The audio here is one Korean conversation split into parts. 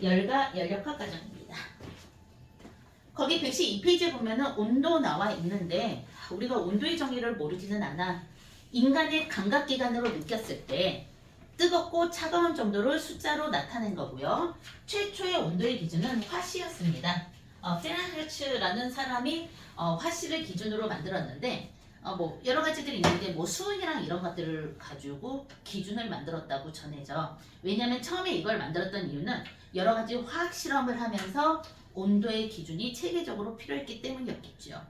열과 연력학 과정입니다. 거기 112페이지에 보면은 온도 나와 있는데 우리가 온도의 정의를 모르지는 않아. 인간의 감각기관으로 느꼈을 때 뜨겁고 차가운 정도를 숫자로 나타낸 거고요. 최초의 온도의 기준은 화씨였습니다. 페른하이트라는 사람이 화씨를 기준으로 만들었는데 뭐 여러 가지들이 있는데 뭐 수은이랑 이런 것들을 가지고 기준을 만들었다고 전해져. 왜냐하면 처음에 이걸 만들었던 이유는 여러 가지 화학 실험을 하면서 온도의 기준이 체계적으로 필요했기 때문이었겠죠.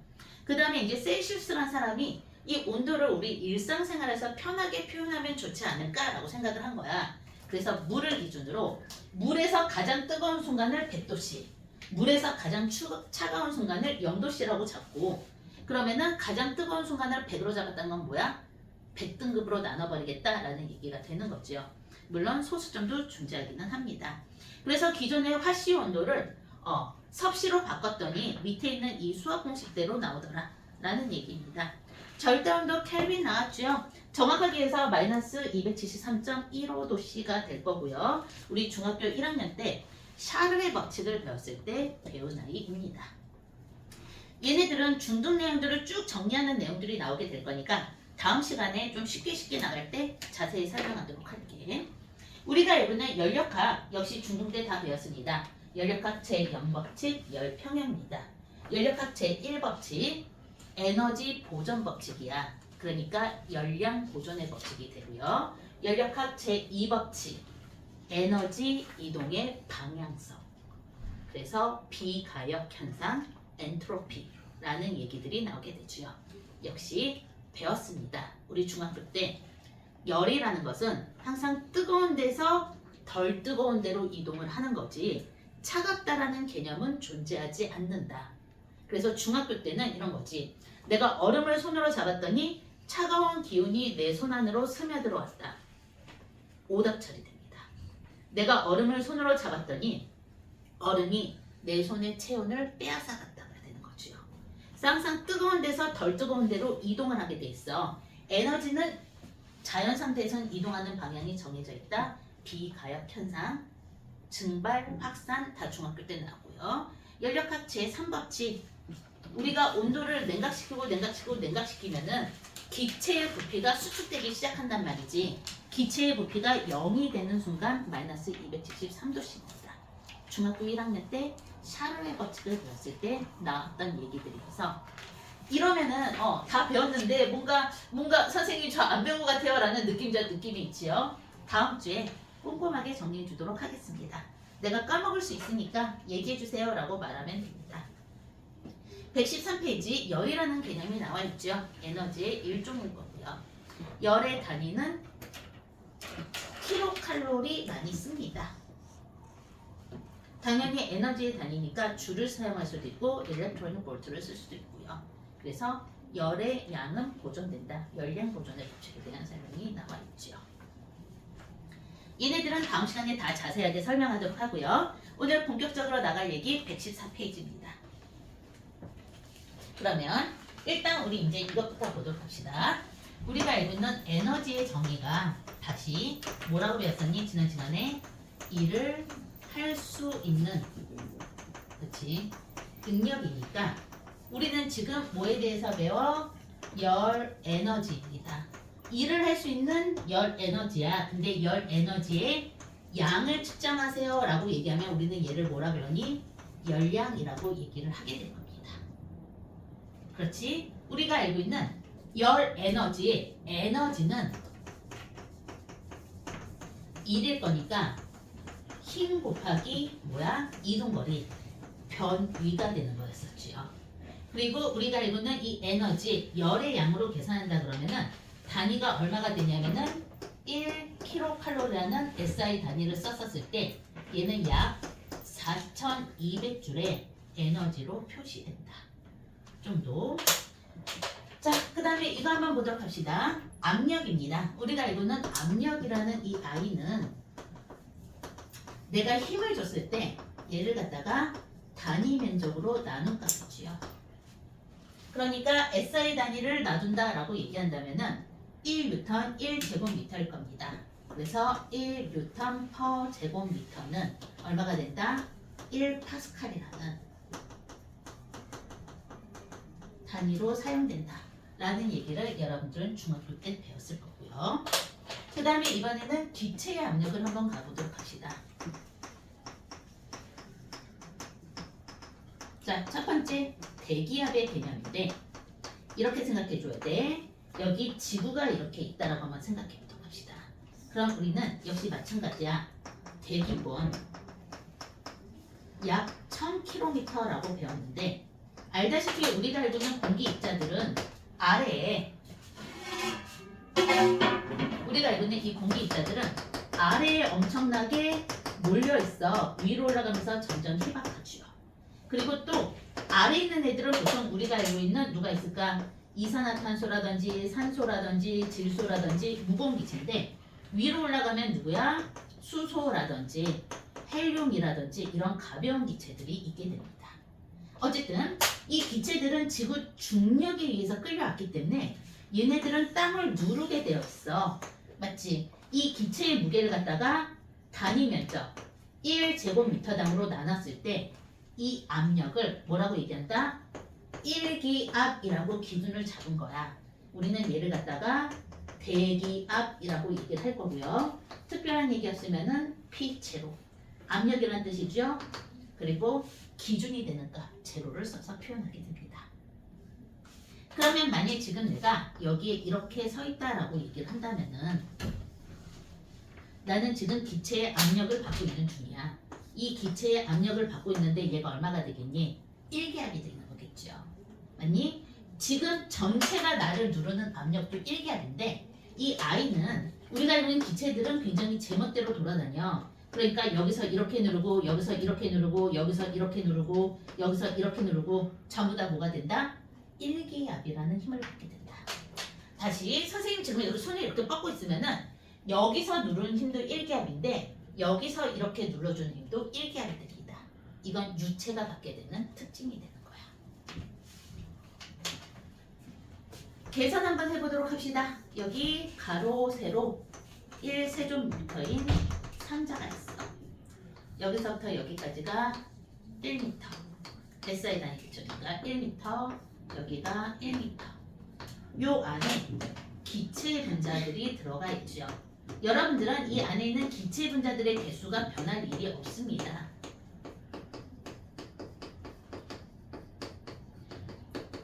그 다음에 이제 셀시우스라는 사람이 이 온도를 우리 일상생활에서 편하게 표현하면 좋지 않을까라고 생각을 한 거야. 그래서 물을 기준으로 물에서 가장 뜨거운 순간을 100도씨, 물에서 가장 차가운 순간을 0도씨라고 잡고, 그러면은 가장 뜨거운 순간을 100으로 잡았다는 건 뭐야? 100등급으로 나눠버리겠다라는 얘기가 되는 거죠. 물론 소수점도 존재하기는 합니다. 그래서 기존의 화씨 온도를 섭씨로 바꿨더니 밑에 있는 이 수학 공식대로 나오더라 라는 얘기입니다. 절대온도 켈빈 나왔죠. 정확하게 해서 마이너스 273.15도씨가 될 거고요. 우리 중학교 1학년 때 샤를의 법칙을 배웠을 때 배운 아이입니다. 얘네들은 중등 내용들을 쭉 정리하는 내용들이 나오게 될 거니까 다음 시간에 좀 쉽게 나갈 때 자세히 설명하도록 할게. 우리가 알고는 연력학 역시 중등 때 다 배웠습니다. 연력학 제0법칙 열평형입니다. 연력학 제1법칙 에너지 보존 법칙이야. 그러니까 열량 보존의 법칙이 되고요. 연력학 제2법칙 에너지 이동의 방향성. 그래서 비가역 현상 엔트로피라는 얘기들이 나오게 되죠. 역시 배웠습니다. 우리 중학교 때 열이라는 것은 항상 뜨거운 데서 덜 뜨거운 데로 이동을 하는 거지 차갑다라는 개념은 존재하지 않는다. 그래서 중학교 때는 이런 거지. 내가 얼음을 손으로 잡았더니 차가운 기운이 내 손 안으로 스며들어왔다. 오답 처리됩니다. 내가 얼음을 손으로 잡았더니 얼음이 내 손의 체온을 빼앗아갔다 그래야 되는 거죠. 항상 뜨거운 데서 덜 뜨거운 데로 이동을 하게 돼 있어. 에너지는 자연 상태에서는 이동하는 방향이 정해져 있다. 비가역 현상, 증발, 확산 다 중학교 때 나오고요. 연력학 제3법칙 우리가 온도를 냉각시키면은 기체의 부피가 수축되기 시작한단 말이지. 기체의 부피가 0이 되는 순간 마이너스 273도씨입니다. 중학교 1학년 때 샤를의 법칙을 배웠을 때 나왔던 얘기들이어서 이러면은 다 배웠는데 뭔가 선생님이 저 안 배운 것 같아요 라는 느낌이 있지요. 다음 주에 꼼꼼하게 정리해 주도록 하겠습니다. 내가 까먹을 수 있으니까 얘기해 주세요 라고 말하면 됩니다. 113페이지 열이라는 개념이 나와 있죠. 에너지의 일종일 거고요. 열의 단위는 킬로칼로리 많이 씁니다. 당연히 에너지의 단위니까 줄을 사용할 수도 있고 일렉트로닉 볼트를 쓸 수도 있고요. 그래서 열의 양은 보존된다. 열량 보존의 법칙에 대한 설명이 나와 있죠. 얘네들은 다음 시간에 다 자세하게 설명하도록 하고요. 오늘 본격적으로 나갈 얘기 114페이지입니다. 그러면 일단 우리 이제 이것부터 보도록 합시다. 우리가 알고 있는 에너지의 정의가 다시 뭐라고 배웠었니? 지난시간에 일을 할 수 있는 그치 능력이니까 우리는 지금 뭐에 대해서 배워? 열 에너지입니다. 일을 할 수 있는 열 에너지야. 근데 열 에너지의 양을 측정하세요 라고 얘기하면 우리는 얘를 뭐라 배우니? 열량이라고 얘기를 하게 될 겁니다. 그렇지? 우리가 알고 있는 열 에너지의 에너지는 1일 거니까 힘 곱하기 뭐야? 이동거리 변위가 되는 거였었지요. 그리고 우리가 알고 있는 이 에너지 열의 양으로 계산한다 그러면은 단위가 얼마가 되냐면은 1kcal라는 SI 단위를 썼었을 때 얘는 약 4200줄의 에너지로 표시된다. 정도. 자, 그 다음에 이거 한번 보도록 합시다. 압력입니다. 우리가 알고 있는 압력이라는 이 I는 내가 힘을 줬을 때 얘를 갖다가 단위 면적으로 나눈 값이지요. 그러니까 SI 단위를 놔둔다 라고 얘기한다면은 1N 1제곱미터일 겁니다. 그래서 1뉴턴 퍼 제곱미터는 얼마가 된다? 1파스칼이라는 단위로 사용된다 라는 얘기를 여러분들은 중학교 때 배웠을 거고요. 그 다음에 이번에는 기체의 압력을 한번 가보도록 합시다. 자, 첫 번째 대기압의 개념인데 이렇게 생각해 줘야 돼. 여기 지구가 이렇게 있다라고 한번 생각해 보도록 합시다. 그럼 우리는 역시 마찬가지야. 대기권 약 1000km라고 배웠는데 알다시피 우리가 알고 있는 공기 입자들은 아래에 우리가 알고 있는 이 공기 입자들은 아래에 엄청나게 몰려 있어. 위로 올라가면서 점점 희박하죠. 그리고 또 아래에 있는 애들은 보통 우리가 알고 있는 누가 있을까? 이산화탄소라든지 산소라든지 질소라든지 무거운 기체인데 위로 올라가면 누구야? 수소라든지 헬륨이라든지 이런 가벼운 기체들이 있게 됩니다. 어쨌든 이 기체들은 지구 중력에 의해서 끌려왔기 때문에 얘네들은 땅을 누르게 되어 있어. 맞지? 이 기체의 무게를 갖다가 단위 면적 1제곱미터당으로 나눴을 때 이 압력을 뭐라고 얘기한다? 1기압이라고 기준을 잡은 거야. 우리는 얘를 갖다가 대기압이라고 얘기를 할 거고요. 특별한 얘기 없으면은 P0 압력이라는 뜻이죠. 그리고 기준이 되는 값 제로를 써서 표현하게 됩니다. 그러면 만약 지금 내가 여기에 이렇게 서 있다라고 얘기를 한다면은 나는 지금 기체의 압력을 받고 있는 중이야. 이 기체의 압력을 받고 있는데 얘가 얼마가 되겠니? 1기압이 되는 거겠죠. 맞니? 지금 전체가 나를 누르는 압력도 1기압인데 이 I는 우리가 알고 있는 기체들은 굉장히 제멋대로 돌아다녀. 그러니까 여기서 이렇게 누르고 여기서 이렇게 누르고 여기서 이렇게 누르고 여기서 이렇게 누르고 전부 다 뭐가 된다? 1기압이라는 힘을 받게 된다. 다시 선생님 지금 여기 손을 이렇게 뻗고 있으면은 여기서 누르는 힘도 1기압인데 여기서 이렇게 눌러주는 힘도 1기압이 됩니다. 이건 유체가 받게 되는 특징이 되는 거야. 계산 한번 해보도록 합시다. 여기 가로 세로 1세제곱미터인 상자가 있어. 여기서부터 여기까지가 1m. SI 단위 기초니까 1m. 여기가 1m. 요 안에 기체 분자들이 들어가 있죠. 여러분들은 이 안에 있는 기체 분자들의 개수가 변할 일이 없습니다.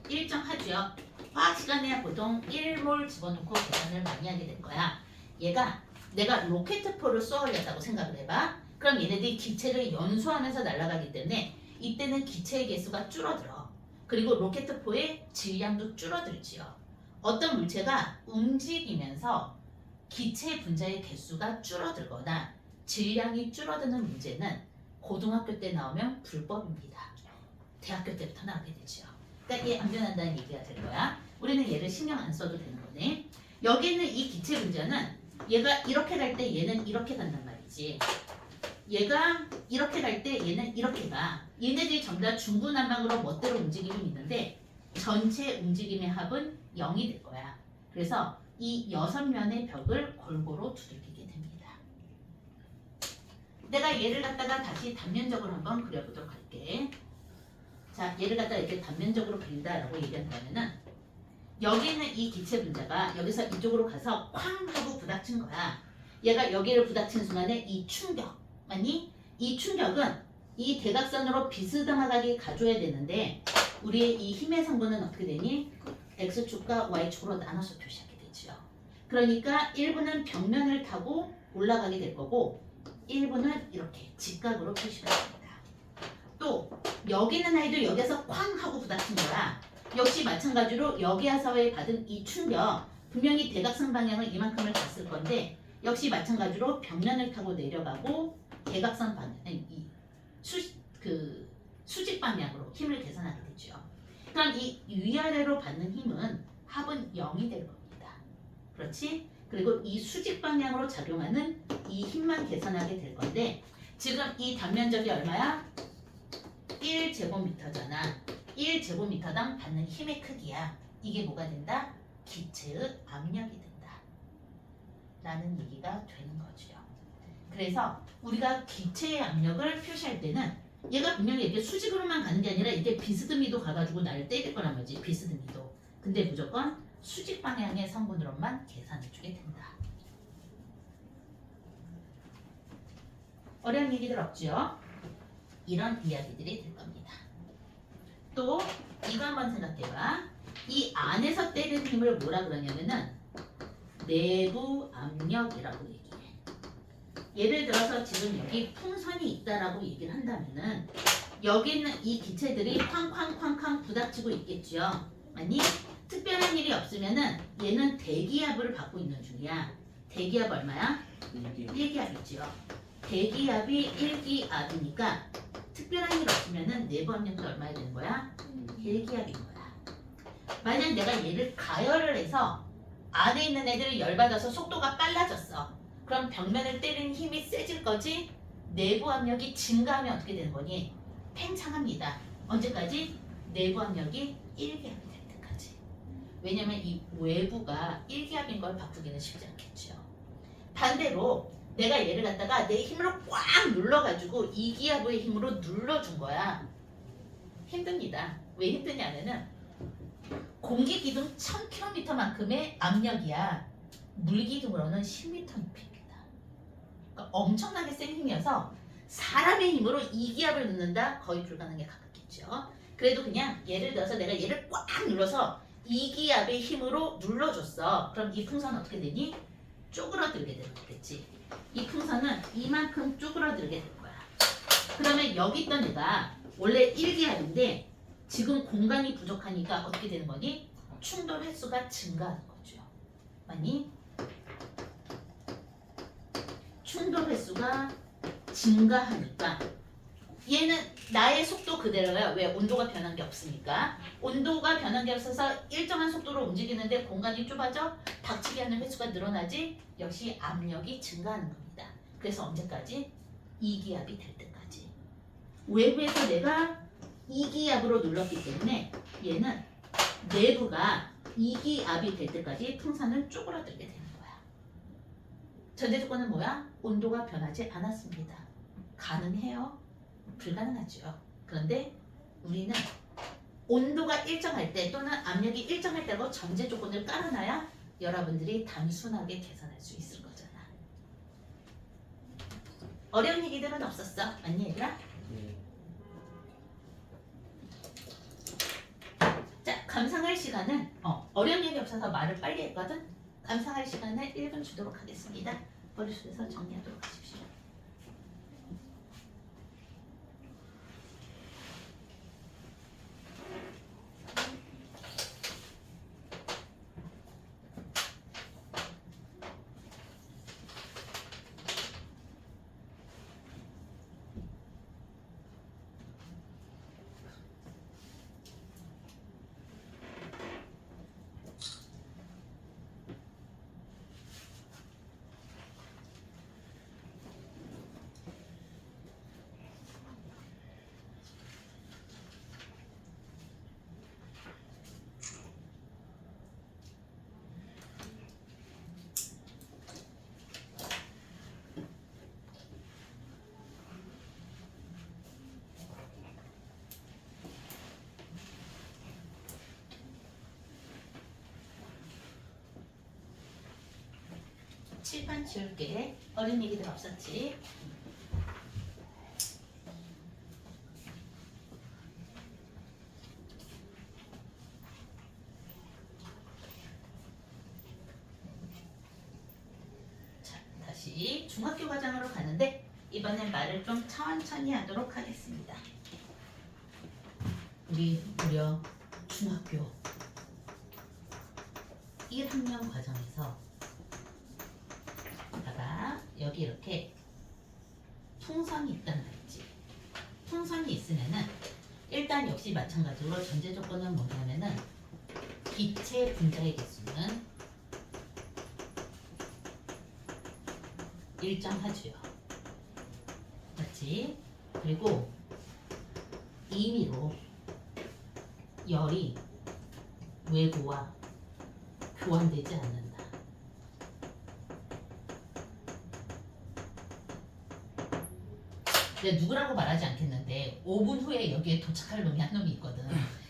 일정하죠. 화학 시간에 보통 1몰 집어넣고 계산을 많이 하게 될 거야. 얘가 내가 로켓포를 쏘아올렸다고 생각을 해봐. 그럼 얘네들이 기체를 연소하면서 날아가기 때문에 이때는 기체의 개수가 줄어들어. 그리고 로켓포의 질량도 줄어들지요. 어떤 물체가 움직이면서 기체 분자의 개수가 줄어들거나 질량이 줄어드는 문제는 고등학교 때 나오면 불법입니다. 대학교 때부터 나오게 되죠. 그러니까 얘 안 변한다는 얘기가 될 거야. 우리는 얘를 신경 안 써도 되는 거네. 여기 있는 이 기체 분자는 얘가 이렇게 갈 때 얘는 이렇게 간단 말이지. 얘가 이렇게 갈 때 얘는 이렇게 가. 얘네들이 전부 다 중구난방으로 멋대로 움직임이 있는데 전체 움직임의 합은 0이 될 거야. 그래서 이 6면의 벽을 골고루 두들기게 됩니다. 내가 얘를 갖다가 다시 단면적으로 한번 그려보도록 할게. 자, 얘를 갖다가 이렇게 단면적으로 그린다라고 얘기한다면은 여기 있는 이 기체 분자가 여기서 이쪽으로 가서 쾅 하고 부닥친 거야. 얘가 여기를 부닥친 순간에 이 충격, 맞니? 이 충격은 이 대각선으로 비스듬하게 가줘야 되는데 우리의 이 힘의 성분은 어떻게 되니? X축과 Y축으로 나눠서 표시하게 되죠. 그러니까 1부는 벽면을 타고 올라가게 될 거고 1부는 이렇게 직각으로 표시가 됩니다. 또 여기 있는 아이도 여기서 쾅 하고 부닥친 거야. 역시 마찬가지로 여기에서의 받은 이 충격 분명히 대각선 방향을 이만큼을 갔을 건데 역시 마찬가지로 벽면을 타고 내려가고 대각선 방향, 수직 방향으로 힘을 계산하게 되죠. 그럼 이 위아래로 받는 힘은 합은 0이 될 겁니다. 그렇지? 그리고 이 수직 방향으로 작용하는 이 힘만 계산하게 될 건데 지금 이 단면적이 얼마야? 1제곱미터잖아. 1제곱미터당 받는 힘의 크기야. 이게 뭐가 된다? 기체의 압력이 된다. 라는 얘기가 되는 거죠. 그래서 우리가 기체의 압력을 표시할 때는 얘가 분명히 이렇게 수직으로만 가는 게 아니라 이게 비스듬히도 가가지고 나를 때릴 거란 말이지. 비스듬히도. 근데 무조건 수직 방향의 성분으로만 계산해주게 된다. 어려운 얘기들 없죠? 이런 이야기들이 될 겁니다. 또 이거 한번 생각해봐. 이 안에서 때리는 힘을 뭐라 그러냐면은 내부 압력이라고 얘기해. 예를 들어서 지금 여기 풍선이 있다라고 얘기를 한다면은 여기 있는 이 기체들이 쾅쾅쾅쾅 부닥치고 있겠죠. 아니 특별한 일이 없으면은 얘는 대기압을 받고 있는 중이야. 대기압 얼마야? 1기압이죠. 대기압이 1기압이니까 특별한 일 없으면은 내부 압력도 얼마야 되는 거야? 1기압인 거야. 만약 내가 얘를 가열을 해서 안에 있는 애들이 열받아서 속도가 빨라졌어. 그럼 벽면을 때리는 힘이 세질 거지? 내부 압력이 증가하면 어떻게 되는 거니? 팽창합니다. 언제까지? 내부 압력이 1기압이 될 때까지. 왜냐면 이 외부가 1기압인 걸 바꾸기는 쉽지 않겠죠. 반대로 내가 얘를 갖다가 내 힘으로 꽉 눌러가지고 2기압의 힘으로 눌러준 거야. 힘듭니다. 왜 힘드냐면은 공기 기둥 1000km만큼의 압력이야. 물기둥으로는 10m 높이입니다. 그러니까 엄청나게 센 힘이어서 사람의 힘으로 2기압을 넣는다? 거의 불가능에 가깝겠죠. 그래도 그냥 예를 들어서 내가 얘를 꽉 눌러서 2기압의 힘으로 눌러줬어. 그럼 이 풍선은 어떻게 되니? 쪼그라들게 되는 거겠지. 이 풍선은 이만큼 쪼그라들게 될 거야. 그러면 여기 있던 애가 원래 1기압인데 지금 공간이 부족하니까 어떻게 되는 거니? 충돌 횟수가 증가하는 거죠. 맞니? 충돌 횟수가 증가하니까 얘는 나의 속도 그대로야. 왜? 온도가 변한 게 없으니까. 온도가 변한 게 없어서 일정한 속도로 움직이는데 공간이 좁아져 닥치게 하는 횟수가 늘어나지. 역시 압력이 증가하는 겁니다. 그래서 언제까지? 2기압이 될 때까지. 외부에서 내가 2기압으로 눌렀기 때문에 얘는 내부가 2기압이 될 때까지 풍선을 쪼그라들게 되는 거야. 전제 조건은 뭐야? 온도가 변하지 않았습니다. 가능해요? 불가능하죠. 그런데 우리는 온도가 일정할 때 또는 압력이 일정할 때라고 전제 조건을 깔아놔야 여러분들이 단순하게 계산할 수 있을 거잖아. 어려운 얘기들은 없었어. 맞니 얘들아? 자, 감상할 시간은 어려운 얘기 없어서 말을 빨리 했거든. 감상할 시간을 1분 주도록 하겠습니다. 머릿속에서 정리하도록 하십시오. 칠판 지울게. 어린 얘기들 없었지? 자, 다시 중학교 과정으로 가는데 이번엔 말을 좀 천천히 하도록 하겠습니다. 우리 무려 중학교 1학년 과정에서 여기 이렇게 풍선이 있단 말이지. 풍선이 있으면은 일단 역시 마찬가지로 전제 조건은 뭐냐면은 기체 분자의 개수는 일정하지요. 맞지? 그리고 임의로 열이 외부와 교환되지 않는다. 내가 누구라고 말하지 않겠는데 5분 후에 여기에 도착할 놈이 한 놈이 있거든.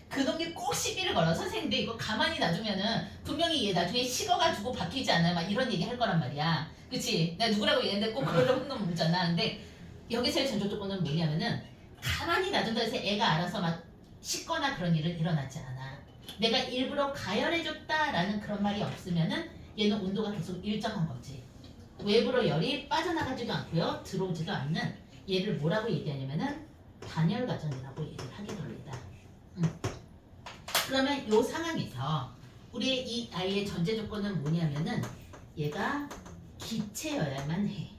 그 놈이 꼭 시비를 걸어. 선생님들 이거 가만히 놔두면은 분명히 얘 나중에 식어가지고 바뀌지 않아요? 막 이런 얘기 할 거란 말이야. 그치? 내가 누구라고 얘기했는데 꼭 그러려고 한 놈 묻잖아. 근데 여기서의 전조 조건은 뭐냐면은 가만히 놔둔다 해서 애가 알아서 막 씻거나 그런 일은 일어나지 않아. 내가 일부러 가열해줬다라는 그런 말이 없으면은 얘는 온도가 계속 일정한 거지. 외부로 열이 빠져나가지도 않고요. 들어오지도 않는 얘를 뭐라고 얘기하냐면은 단열 과정이라고 얘기를 하게 됩니다. 그러면 이 상황에서 우리의 이 아이의 전제 조건은 뭐냐면은 얘가 기체여야만 해.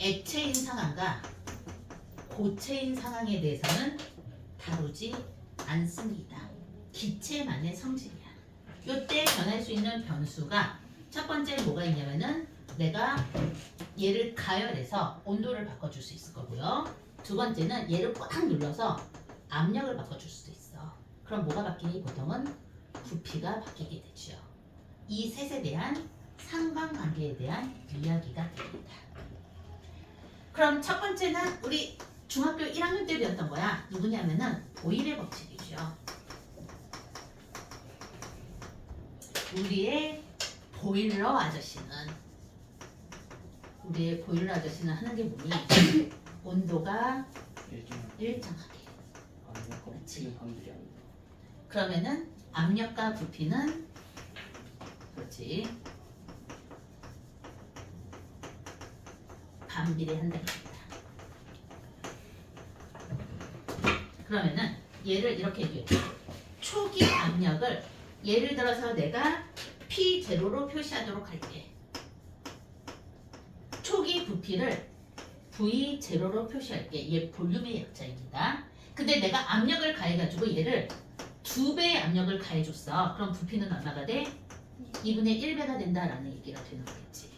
액체인 상황과 고체인 상황에 대해서는 다루지 않습니다. 기체만의 성질이야. 이때 변할 수 있는 변수가 첫 번째 뭐가 있냐면은 내가 얘를 가열해서 온도를 바꿔줄 수 있을 거고요. 두 번째는 얘를 꽉 눌러서 압력을 바꿔줄 수도 있어. 그럼 뭐가 바뀌니? 보통은 부피가 바뀌게 되죠. 이 셋에 대한 상관관계에 대한 이야기가 됩니다. 그럼 첫 번째는 우리 중학교 1학년 때 배웠던 거야. 누구냐면은 보일의 법칙이죠. 우리의 보일러 아저씨는 하는 게 뭐니? 온도가 일정하게. 그렇지. 그러면은 압력과 부피는 그렇지. 반비례한다. 그러면은 얘를 이렇게 얘기해. 초기 압력을 예를 들어서 내가 P0로 표시하도록 할게. 초기 부피를 V0로 표시할게. 얘 볼륨의 약자입니다. 근데 내가 압력을 가해가지고 얘를 2배의 압력을 가해줬어. 그럼 부피는 얼마가 돼? 2분의 1배가 된다라는 얘기가 되는 거겠지.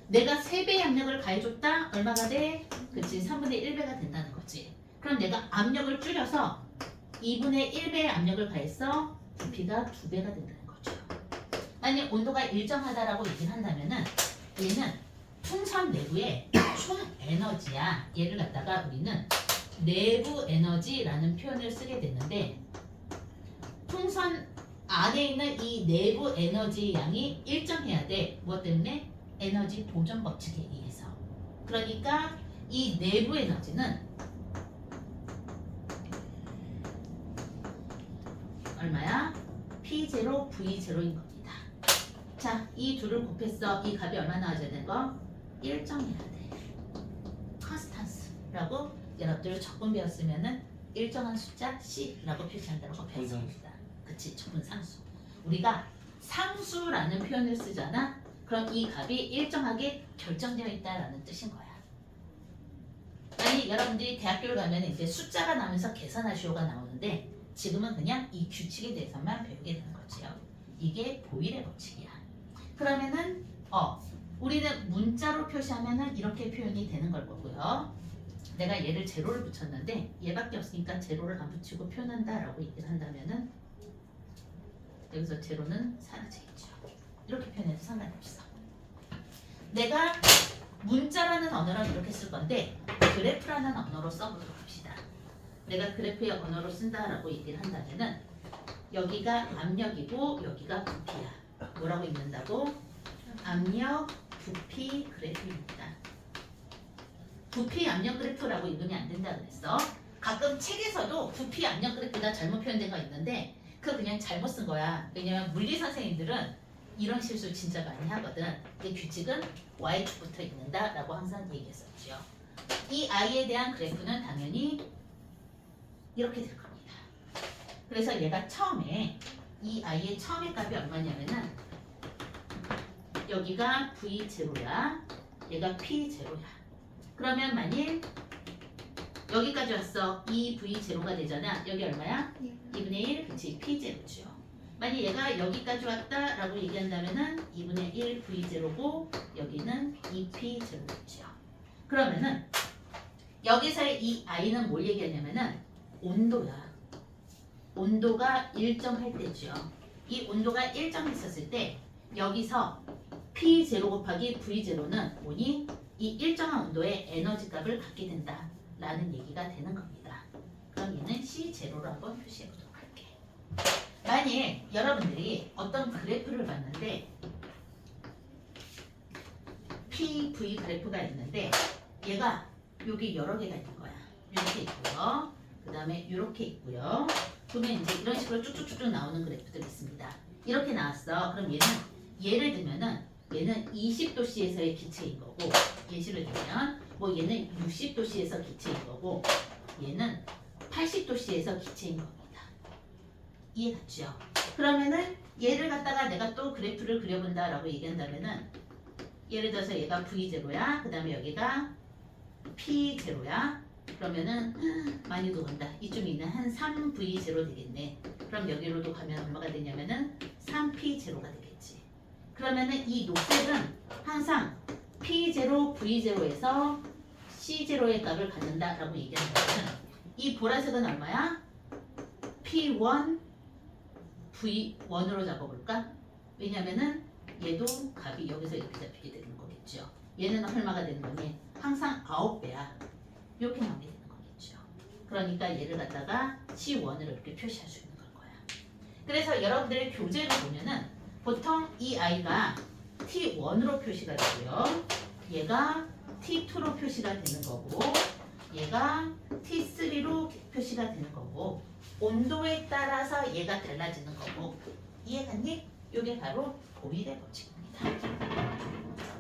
내가 3배의 압력을 가해줬다? 얼마가 돼? 그치, 3분의 1배가 된다는 거지. 그럼 내가 압력을 줄여서 2분의 1배의 압력을 가했어. 부피가 2배가 된다는 거죠. 만약 온도가 일정하다라고 얘기를 한다면은 얘는 풍선 내부의 총 에너지야. 얘를 갖다가 우리는 내부 에너지라는 표현을 쓰게 됐는데 풍선 안에 있는 이 내부 에너지 양이 일정해야 돼. 무엇 때문에? 에너지 보존 법칙에 의해서. 그러니까 이 내부 에너지는 얼마야? P0, V0인 겁니다. 자, 이 둘을 곱했어. 이 값이 얼마 나와줘야 되는 거? 일정해야 돼. 컨스탄스라고 여러분들 적분 배웠으면은 일정한 숫자 C라고 표시한다고 배웠습니다. 그치, 적분 상수. 우리가 상수라는 표현을 쓰잖아. 그럼 이 값이 일정하게 결정되어 있다라는 뜻인 거야. 아니, 여러분들이 대학교를 가면 이제 숫자가 나오면서 계산하시오가 나오는데 지금은 그냥 이 규칙에 대해서만 배우게 되는 거지요. 이게 보일의 법칙이야. 그러면은 우리는 문자로 표시하면은 이렇게 표현이 되는 걸 거고요. 내가 얘를 제로를 붙였는데 얘밖에 없으니까 제로를 안 붙이고 표현한다라고 얘기를 한다면은 여기서 제로는 사라지겠죠. 이렇게 표현해도 상관이 없어. 내가 문자라는 언어를 이렇게 쓸 건데 그래프라는 언어로 써보도록 합시다. 내가 그래프의 언어로 쓴다라고 얘기를 한다면은 여기가 압력이고 여기가 부피야. 뭐라고 읽는다고? 압력, 부피 그래프입니다. 부피 압력 그래프라고 읽으면 안 된다 그랬어. 가끔 책에서도 부피 압력 그래프가 잘못 표현된 거 있는데 그거 그냥 잘못 쓴 거야. 왜냐면 물리 선생님들은 이런 실수 진짜 많이 하거든. 이 규칙은 Y축부터 읽는다라고 항상 얘기했었죠. 이 I에 대한 그래프는 당연히 이렇게 될 겁니다. 그래서 얘가 처음에 이 I의 처음의 값이 얼마냐면은 여기가 V0야. 얘가 P0야. 그러면 만일 여기까지 왔어. 이 V0가 되잖아. 여기 얼마야? 2분의 1, 그치? P0죠. 만약 얘가 여기까지 왔다라고 얘기한다면은 2분의 1 V0고 여기는 2P0죠. 그러면은 여기서의 이 I는 뭘 얘기하냐면은 온도야. 온도가 일정할 때죠. 이 온도가 일정했었을 때 여기서 P0 곱하기 V0는 뭐니? 이 일정한 온도의 에너지 값을 갖게 된다라는 얘기가 되는 겁니다. 그럼 얘는 C0로 한번 표시해 보도록 할게. 만일 여러분들이 어떤 그래프를 봤는데 PV 그래프가 있는데 얘가 여기 여러 개가 있는 거야. 이렇게 있고요. 그 다음에 이렇게 있고요. 보면 이제 이런 식으로 쭉쭉쭉쭉 나오는 그래프들이 있습니다. 이렇게 나왔어. 그럼 얘는 예를 들면은 얘는 20도씨에서의 기체인 거고 예시를 들면 뭐 얘는 60도씨에서 기체인 거고 얘는 80도씨에서 기체인 겁니다. 이해갔죠? 그러면은 얘를 갖다가 내가 또 그래프를 그려본다라고 얘기한다면은 예를 들어서 얘가 V0야. 그 다음에 여기가 P0야. 그러면은 많이도 간다. 이쯤에 있는 한 3V0 되겠네. 그럼 여기로도 가면 얼마가 되냐면은 3P0가 되겠지. 그러면은 이 녹색은 항상 P0, V0에서 C0의 값을 갖는다라고 얘기하는 거거든. 이 보라색은 얼마야? P1, V1으로 잡아볼까? 왜냐면은 얘도 값이 여기서 이렇게 잡히게 되는 거겠죠. 얘는 얼마가 되는 거니? 항상 9배야. 이렇게 나오게 되는 거겠죠. 그러니까 얘를 갖다가 C1으로 이렇게 표시할 수 있는 걸 거야. 그래서 여러분들의 교재를 보면은 보통 이 아이가 T1으로 표시가 되고요. 얘가 T2로 표시가 되는 거고 얘가 T3로 표시가 되는 거고 온도에 따라서 얘가 달라지는 거고 이해갔니? 이게 바로 보일의 법칙입니다.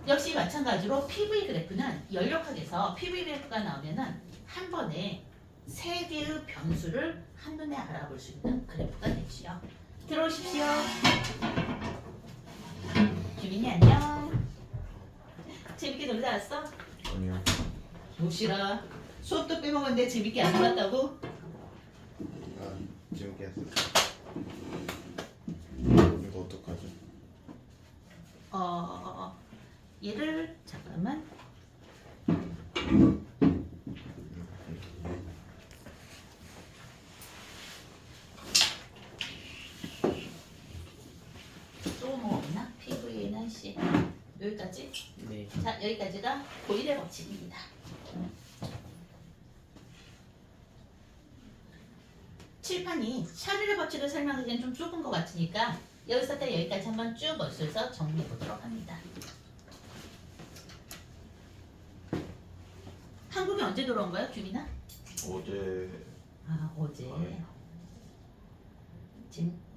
역시 마찬가지로 PV 그래프는 열역학에서 PV 그래프가 나오면은 한 번에 세 개의 변수를 한눈에 알아볼 수 있는 그래프가 되지요. 들어오십시오. 주민이 안녕. 재밌게 놀다 왔어? 아니요. 무시라. 수업도 빼먹었는데 재밌게 안 놀았다고? 아, 재밌게 했어. 이거 어떡하죠? 얘를 잠깐만. 또 뭐 없나? PV는 C. 여기까지? 네. 자, 여기까지가 보일의 법칙입니다. 칠판이 샤를의 법칙을 설명하기엔 좀 좁은 것 같으니까 여기서부터 여기까지 한번 쭉 멋져서 정리해 보도록 합니다. 한국에 언제 들어온 거야, 규빈아? 어제 아, 어제. 네.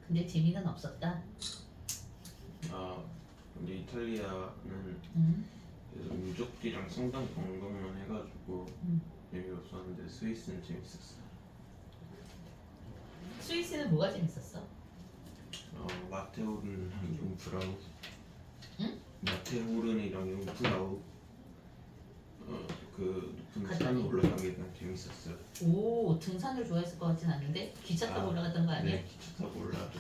근데 재미는 없었다. 근데 이탈리아는 음. 그래서 민족들이랑 상당 경험만 해가지고 음. 재미없었는데 스위스는 재밌었어. 스위스는 뭐가 재밌었어? 마테오른이랑 융프라우. 응? 마테오른이랑 융프라우. 그 높은 가자. 산 올라가는 게 너무 재밌었어요. 오, 등산을 좋아했을 것 같진 않은데 기차 타고 올라갔던 거 아니야? 네, 기차 타고 올라가고.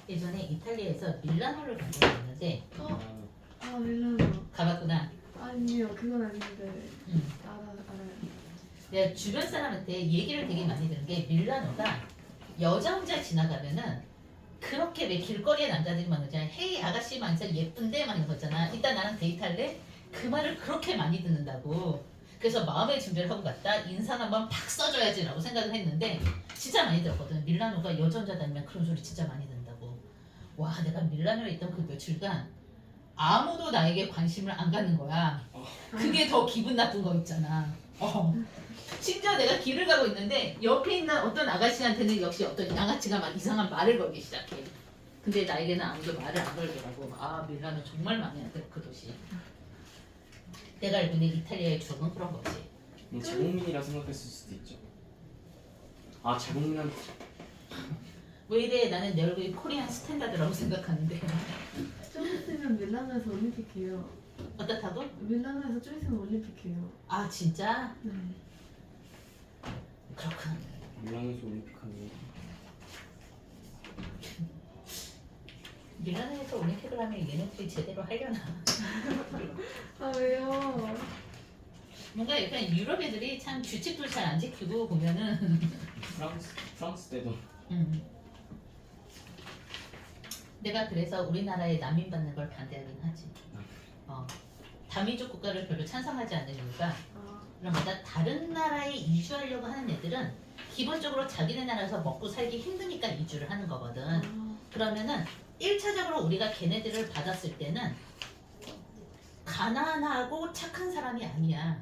예전에 이탈리아에서 밀라노를 간 적이 있는데 밀라노. 가봤구나. 아니요, 그건 아닌데. 응. 알아요. 내가 주변 사람한테 얘기를 되게 많이 들은 게 밀라노가 여자 혼자 지나가면은 그렇게 왜 길거리에 남자들이 막 그러잖아. 헤이 아가씨 만져 예쁜데 막 이런 거 있잖아. 이따 나랑 데이트할래? 그 말을 그렇게 많이 듣는다고. 그래서 마음의 준비를 하고 갔다. 인상 한번 팍 써줘야지라고 생각을 했는데 진짜 많이 들었거든. 밀라노가 여자 혼자 다니면 그런 소리 진짜 많이 듣는다고. 와, 내가 밀라노에 있던 그 며칠간 아무도 나에게 관심을 안 갖는 거야. 그게 더 기분 나쁜 거 있잖아. 심지어 내가 길을 가고 있는데 옆에 있는 어떤 아가씨한테는 역시 어떤 양아치가 막 이상한 말을 걸기 시작해. 근데 나에게는 아무도 말을 안 걸더라고. 아, 밀라노 정말 마음에 안 들어, 그 도시. 내가 알고 있는 이탈리아의 추억은 그런 거지. 자국민이라 생각했을 수도 있죠. 아, 자국민한테 왜 이래? 나는 내 얼굴이 코리안 스탠다드라고 생각하는데. 좀 있으면 밀라노에서 올림픽 해요. 어떻다고? 밀라노에서 좀 있으면 올림픽 해요. 아, 진짜? 네. 그렇군. 밀라노에서 올림픽 하니 밀라노에서 올림픽을 하면 얘네들이 제대로 하려나? 아, 왜요? 뭔가 약간 유럽 애들이 참 규칙도 잘 안 지키고 보면은 프랑스 때도 내가 그래서 우리나라에 난민 받는 걸 반대하긴 하지. 다민족 국가를 별로 찬성하지 않는 이유가 아, 그러니까 다른 나라에 이주하려고 하는 애들은 기본적으로 자기네 나라에서 먹고 살기 힘드니까 이주를 하는 거거든. 아, 그러면은 1차적으로 우리가 걔네들을 받았을 때는 가난하고 착한 사람이 아니야.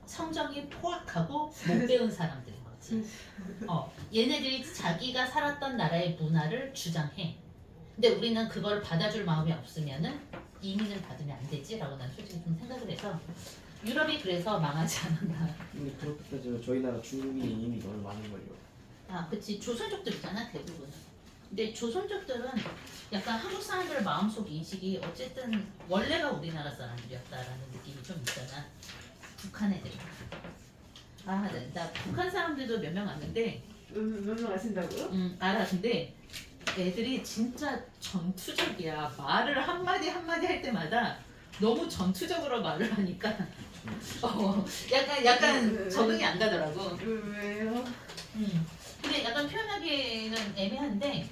성정이 포악하고 못 배운 사람들인 거지. 얘네들이 자기가 살았던 나라의 문화를 주장해. 근데 우리는 그걸 받아줄 마음이 없으면은 이민을 받으면 안 되지라고 난 솔직히 좀 생각을 해서 유럽이 그래서 망하지 않았나. 근데 그렇게 따지면 저희 나라 중국인이 이미 너무 많은걸요. 아, 그치. 조선족들이잖아, 대부분은. 근데 조선족들은 약간 한국 사람들 마음속 인식이 어쨌든 원래가 우리나라 사람들이었다라는 느낌이 좀 있잖아. 북한 애들. 아, 나 북한 사람들도 몇 명 왔는데, 몇명 아신다고요? 알아. 근데 애들이 진짜 전투적이야. 말을 한마디 한마디 할 때마다 너무 전투적으로 말을 하니까, 약간 적응이 안 가더라고. 왜요? 근데 약간 표현하기는 애매한데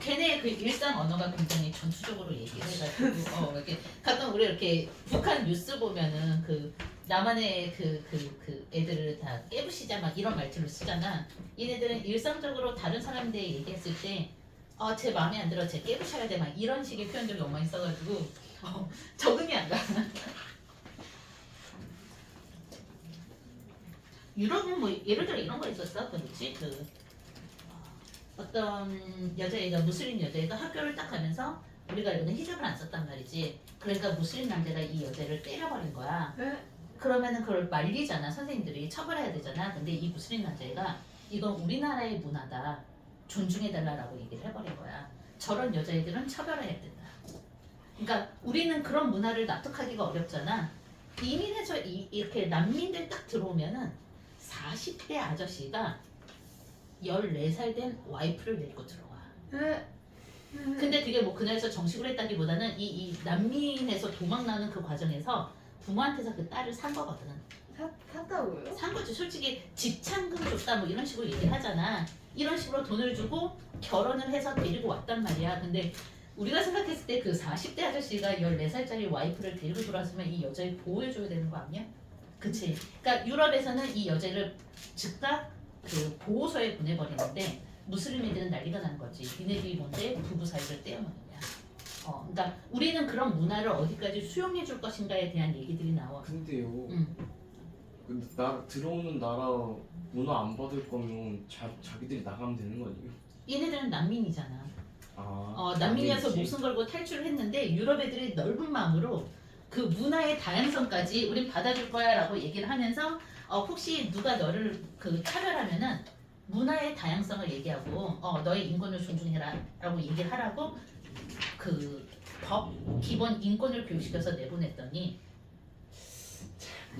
걔네 그 일상 언어가 굉장히 전투적으로 얘기를 해가지고 이렇게 가끔 우리 이렇게 북한 뉴스 보면은 그 나만의 그 애들을 다 깨부시자 막 이런 말투를 쓰잖아. 얘네들은 일상적으로 다른 사람들 얘기했을 때 제 마음에 안 들어, 쟤 깨부셔야 돼 막 이런 식의 표현들이 너무 많이 써가지고 적응이 안 가. 유럽은 뭐 예를 들어 이런 거 있었어. 그 뭐지? 어떤 여자애가 무슬림 여자애가 학교를 딱 가면서 우리가 이거는 히잡을 안 썼단 말이지. 그러니까 무슬림 남자가 이 여자를 때려버린 거야. 네? 그러면은 그걸 말리잖아. 선생님들이 처벌해야 되잖아. 근데 이 무슬림 남자애가 이건 우리나라의 문화다. 존중해달라라고 얘기를 해버린 거야. 저런 여자애들은 처벌해야 된다. 그러니까 우리는 그런 문화를 납득하기가 어렵잖아. 이민해서 이렇게 난민들 딱 들어오면은 40대 아저씨가 14살 된 와이프를 데리고 들어와. 네? 근데 그게 뭐 그날에서 정식으로 했다기보다는 이 난민에서 도망나는 그 과정에서 부모한테서 그 딸을 산 거거든. 샀다고요? 산 거지. 솔직히 집창금 줬다 뭐 이런 식으로 얘기를 하잖아. 이런 식으로 돈을 주고 결혼을 해서 데리고 왔단 말이야. 근데 우리가 생각했을 때 그 40대 아저씨가 14살짜리 와이프를 데리고 들어왔으면 이 여자를 보호해줘야 되는 거 아니야? 그치? 그러니까 유럽에서는 이 여자를 즉각 그 보호소에 보내버리는데 무슬림애들은 난리가 나는 거지. 니네들이 뭔데 부부 사이를 떼어놓느냐. 그러니까 우리는 그런 문화를 어디까지 수용해줄 것인가에 대한 얘기들이 나와. 근데요. 응. 근데 들어오는 나라 문화 안 받을 거면 자기들이 나가면 되는 거 아니에요? 얘네들은 난민이잖아. 아, 난민이어서 난민이지. 목숨 걸고 탈출을 했는데 유럽 애들이 넓은 마음으로 그 문화의 다양성까지 우린 받아줄 거야라고 얘기를 하면서 혹시 누가 너를 그 차별하면은 문화의 다양성을 얘기하고 너의 인권을 존중해라라고 얘기를 하라고 그 법 기본 인권을 교육시켜서 내보냈더니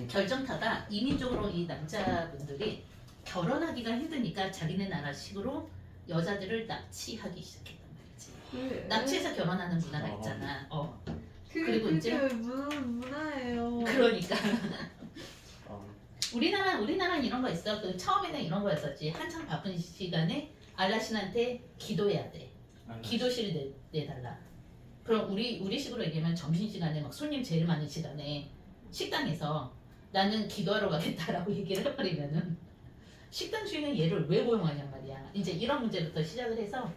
결정타가 이민족으로 이 남자분들이 결혼하기가 힘드니까 자기네 나라식으로 여자들을 납치하기 시작했단 말이지. 왜? 납치해서 결혼하는 문화가 있잖아. 그리고 그게 이제- 문화예요. 그러니까 아, 우리나라는 이런 거 있어. 그 처음에는 이런 거였었지. 한창 바쁜 시간에 알라신한테 기도해야 돼. 기도실 내달라. 그럼 우리식으로 얘기하면 점심시간에 막 손님 제일 많은 시간에 식당에서 나는 기도하러 가겠다라고 얘기를 해버리면은 식당 주인은 얘를 왜 고용하냔 말이야. 이제 이런 문제부터 시작을 해서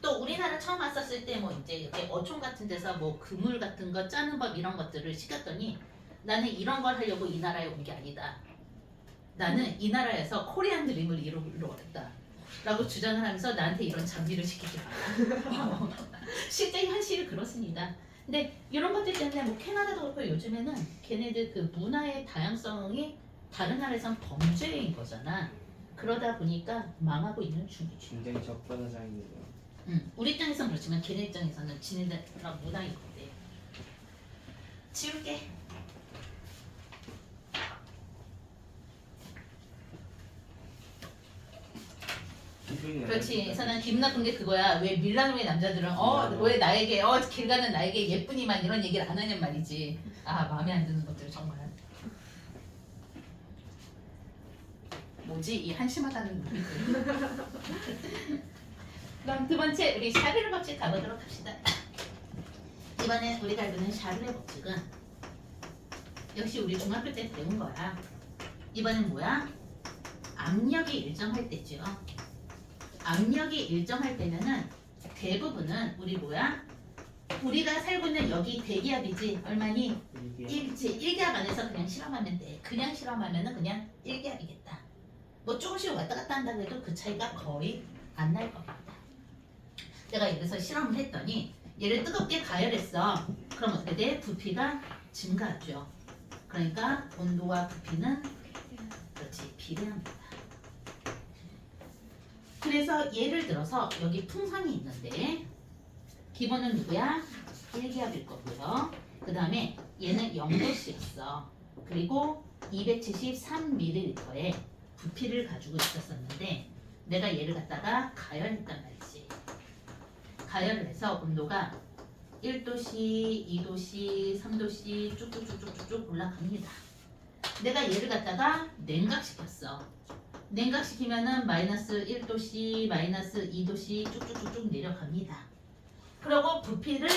또 우리나라 처음 왔었을 때 뭐 이제 이렇게 어촌 같은 데서 뭐 그물 같은 거 짜는 법 이런 것들을 시켰더니 나는 이런 걸 하려고 이 나라에 온 게 아니다. 나는 이 나라에서 코리안 드림을 이루려 왔다. 라고 주장을 하면서 나한테 이런 장비를 시키지 마. 실제 현실이 그렇습니다. 근데 이런 것들 때문에 뭐 캐나다도 그렇고 요즘에는 걔네들 그 문화의 다양성이 다른 나라에선 범죄인 거잖아. 그러다 보니까 망하고 있는 중이죠. 굉장히 적반하장이네요. 우리 입장에서는 그렇지만 걔네 입장에서는 지네들 문화인 건데. 지울게. 그렇지. 그래서는 기분 나쁜 게 그거야. 왜 밀라노의 남자들은 왜 나에게 길 가는 나에게 예쁘니만 이런 얘기를 안 하냔 말이지. 마음에 안 드는 것들 정말. 뭐지 이 한심하다는 눈이. 그럼 두 번째 우리 샤를의 법칙 가보도록 합시다. 이번에 우리가 알고는 샤를의 법칙은 역시 우리 중학교 때 배운 거야. 이번엔 뭐야? 압력이 일정할 때죠. 압력이 일정할 때면은 대부분은 우리 뭐야? 우리가 살고 있는 여기 대기압이지 얼마니? 이게 1기압 안에서 그냥 실험하면 돼. 그냥 실험하면은 그냥 1기압이겠다. 뭐 조금씩 왔다 갔다 한다 그래도 그 차이가 거의 안 날 겁니다. 내가 여기서 실험을 했더니 얘를 뜨겁게 가열했어. 그럼 어떻게 돼? 부피가 증가하죠. 그러니까 온도와 부피는 그렇지 비례합니다. 그래서 예를 들어서 여기 풍선이 있는데 기본은 누구야? 1기압일 거고요. 그 다음에 얘는 0도씨였어. 그리고 273ml의 부피를 가지고 있었었는데 내가 얘를 갖다가 가열했단 말이지. 가열을 해서 온도가 1도씨, 2도씨, 3도씨 쭉쭉쭉쭉쭉 올라갑니다. 내가 얘를 갖다가 냉각시켰어. 냉각시키면은 마이너스 1도씨, 마이너스 2도씨 쭉쭉쭉쭉 내려갑니다. 그리고 부피를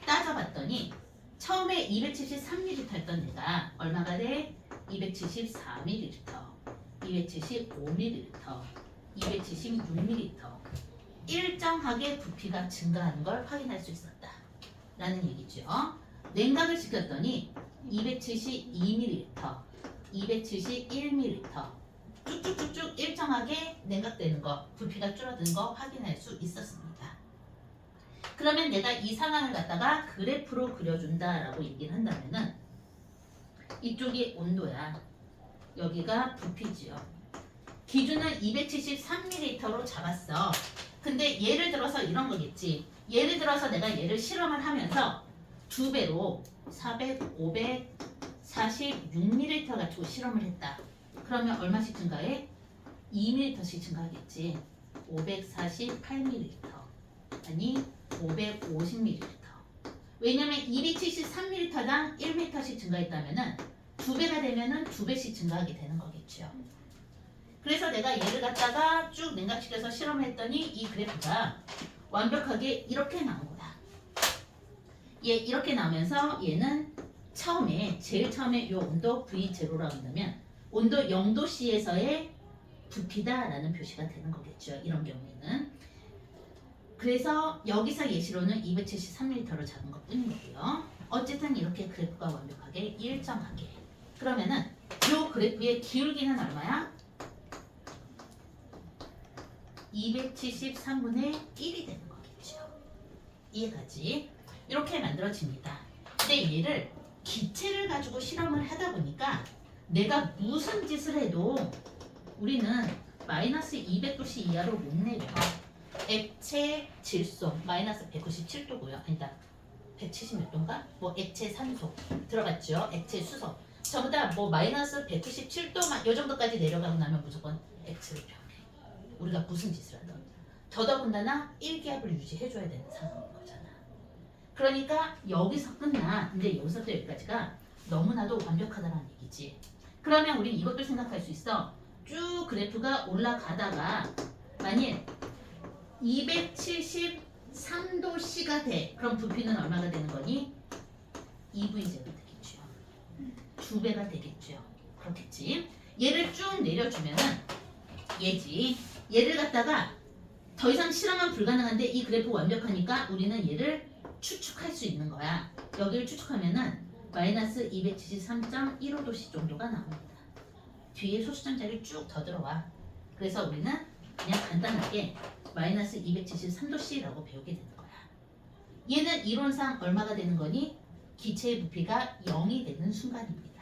따져봤더니 처음에 273ml였던 애가 얼마가 돼? 274ml, 275ml, 276ml 일정하게 부피가 증가하는 걸 확인할 수 있었다 라는 얘기죠. 냉각을 시켰더니 272ml, 271ml 쭉쭉쭉쭉 일정하게 냉각되는 거, 부피가 줄어드는 거 확인할 수 있었습니다. 그러면 내가 이 상황을 갖다가 그래프로 그려준다라고 얘기를 한다면은 이쪽이 온도야. 여기가 부피지요. 기준은 273ml로 잡았어. 근데 예를 들어서 이런 거겠지. 예를 들어서 내가 얘를 실험을 하면서 2배로 546ml 가지고 실험을 했다. 그러면 얼마씩 증가해? 2ml씩 증가하겠지. 548ml 아니 550ml. 왜냐면 273ml당 1m씩 증가했다면은 2배가 되면은 2배씩 증가하게 되는 거겠죠. 그래서 내가 얘를 갖다가 쭉 냉각시켜서 실험했더니 이 그래프가 완벽하게 이렇게 나온 거다. 얘 이렇게 나오면서 얘는 처음에 제일 처음에 요 온도 V0라고 한다면 온도 0도씨에서의 부피다라는 표시가 되는 거겠죠. 이런 경우에는. 그래서 여기서 예시로는 273ml로 잡은 것 뿐인 거고요. 어쨌든 이렇게 그래프가 완벽하게 일정하게. 그러면은 요 그래프의 기울기는 얼마야? 273분의 1이 되는 거겠죠. 이해가지? 이렇게 만들어집니다. 근데 얘를 기체를 가지고 실험을 하다 보니까 내가 무슨 짓을 해도 우리는 마이너스 200도씨 이하로 못 내려. 액체 질소 마이너스 197도고요. 아니다. 170몇 도인가? 뭐 액체 산소 들어갔죠. 액체 수소 전부 다 뭐 마이너스 197도만 요 정도까지 내려가고 나면 무조건 액체로 변해. 우리가 무슨 짓을 하든 더더군다나 1기압을 유지해줘야 되는 상황인 거잖아. 그러니까 여기서 끝나. 근데 여기서부터 여기까지가 너무나도 완벽하다는 얘기지. 그러면 우리 이것도 생각할 수 있어. 쭉 그래프가 올라가다가 만일 273도씨가 돼. 그럼 부피는 얼마가 되는 거니? 2V제가 되겠죠. 2배가 되겠죠. 그렇겠지. 얘를 쭉 내려주면은 얘지. 얘를 갖다가 더 이상 실험은 불가능한데 이 그래프 완벽하니까 우리는 얘를 추측할 수 있는 거야. 여기를 추측하면은 마이너스 273.15도씨 정도가 나옵니다. 뒤에 소수점자를 쭉 더 들어와. 그래서 우리는 그냥 간단하게 마이너스 273도씨라고 배우게 되는 거야. 얘는 이론상 얼마가 되는 거니? 기체의 부피가 0이 되는 순간입니다.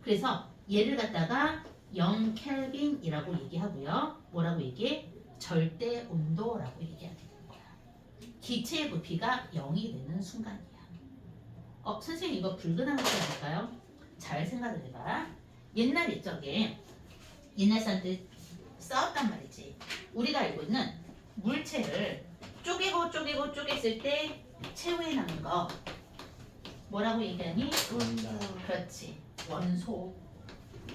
그래서 얘를 갖다가 0켈빈이라고 얘기하고요. 뭐라고 얘기해? 절대 온도라고 얘기하게 되는 거야. 기체의 부피가 0이 되는 순간이야. 선생님 이거 불가능하지 않을까요? 잘 생각을 해봐. 옛날 옛적에 옛날 사람들 싸웠단 말이지. 우리가 알고 있는 물체를 쪼개고 쪼갰을 때 최후에 남은 거 뭐라고 얘기하니? 원자 그렇지. 원소.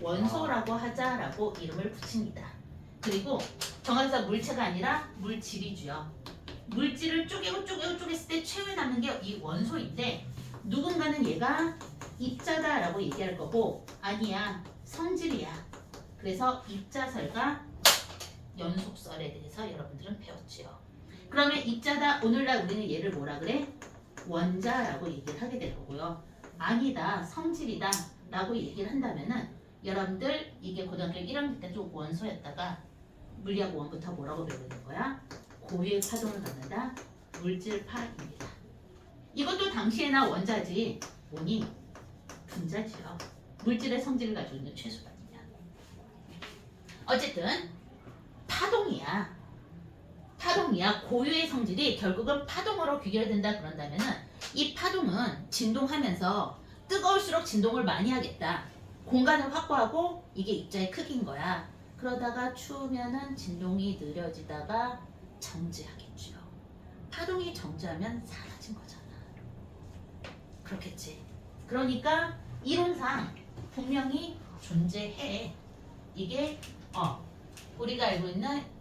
원소라고 하자라고 이름을 붙입니다. 그리고 정관사 물체가 아니라 물질이죠. 물질을 쪼개고 쪼갰을 때 최후에 남는 게 이 원소인데 누군가는 얘가 입자다라고 얘기할 거고 아니야 성질이야. 그래서 입자설과 연속설에 대해서 여러분들은 배웠지요. 그러면 입자다 오늘날 우리는 얘를 뭐라 그래? 원자라고 얘기를 하게 될 거고요. 아니다 성질이다 라고 얘기를 한다면은 여러분들 이게 고등학교 1학년 때 좀 원소였다가 물리학 1부터 뭐라고 배우는 거야? 고유의 파동을 갖는다 물질파입니다. 이것도 당시에나 원자지 뭐니? 분자지요. 물질의 성질을 가지고 있는 최소반이야. 어쨌든 파동이야. 고유의 성질이 결국은 파동으로 귀결된다 그런다면은 이 파동은 진동하면서 뜨거울수록 진동을 많이 하겠다. 공간을 확보하고 이게 입자의 크기인 거야. 그러다가 추우면은 진동이 느려지다가 정지하겠죠. 파동이 정지하면 사라진 거잖아. 그렇겠지. 그러니까 이론상 분명히 존재해. 이게 우리가 알고 있는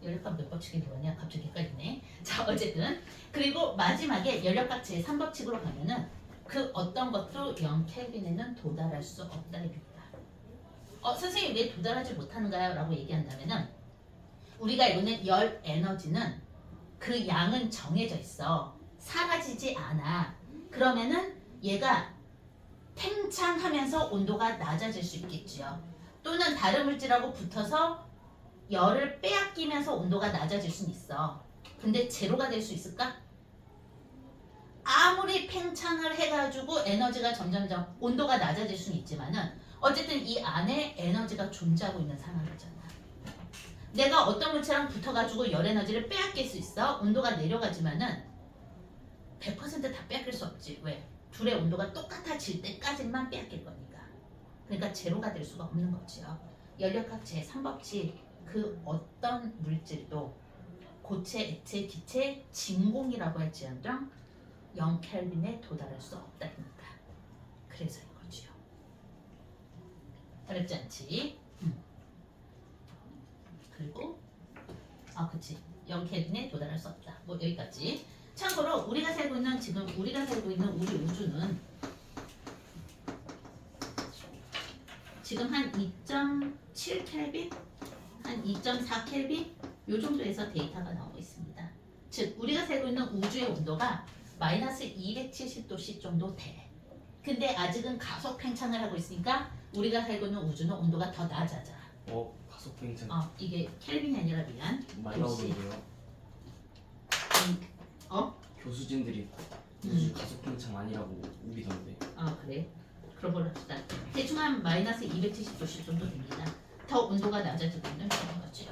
연력값 몇 법칙이 뭐냐? 갑자기 헷갈리네. 자 어쨌든 그리고 마지막에 연력값 제3법칙으로 가면은 그 어떤 것도 0켈빈에는 도달할 수 없다입니다. 선생님 왜 도달하지 못하는가요? 라고 얘기한다면은 우리가 알고 있는 열 에너지는 그 양은 정해져 있어. 사라지지 않아. 그러면은 얘가 팽창하면서 온도가 낮아질 수 있겠지요. 또는 다른 물질하고 붙어서 열을 빼앗기면서 온도가 낮아질 수는 있어. 근데 제로가 될 수 있을까? 아무리 팽창을 해가지고 에너지가 점점점 온도가 낮아질 수는 있지만은 어쨌든 이 안에 에너지가 존재하고 있는 상황이잖아. 내가 어떤 물체랑 붙어가지고 열 에너지를 빼앗길 수 있어. 온도가 내려가지만은 100%다 빼앗길 수 없지. 왜? 둘의 온도가 똑같아질 때까지만 빼앗길 거니까. 그러니까 제로가 될 수가 없는 거지요. 연력학 제3법칙 그 어떤 물질도 고체, 액체, 기체, 진공이라고 할지언정 0켈빈에 도달할 수 없다입니다. 그래서인 거지요. 어렵지 않지? 그리고 그치 0켈빈에 도달할 수 없다. 뭐 여기까지. 참고로 우리가 살고 있는 우리 우주는 지금 한 2.7켈빈, 한 2.4켈빈 요 정도에서 데이터가 나오고 있습니다. 즉 우리가 살고 있는 우주의 온도가 마이너스 270도씨 정도 돼. 근데 아직은 가속 팽창을 하고 있으니까 우리가 살고 있는 우주는 온도가 더 낮아져. 가속 팽창 이게 켈빈이 아니라 미안. 많이 나오던데요. 교수진들이 우주 가속 팽창 아니라고 우기던데. 그래? 그럼 모릅시다. 대충 한 마이너스 270도씨 정도 됩니다. 더 온도가 낮아지고 있는 그런 거죠.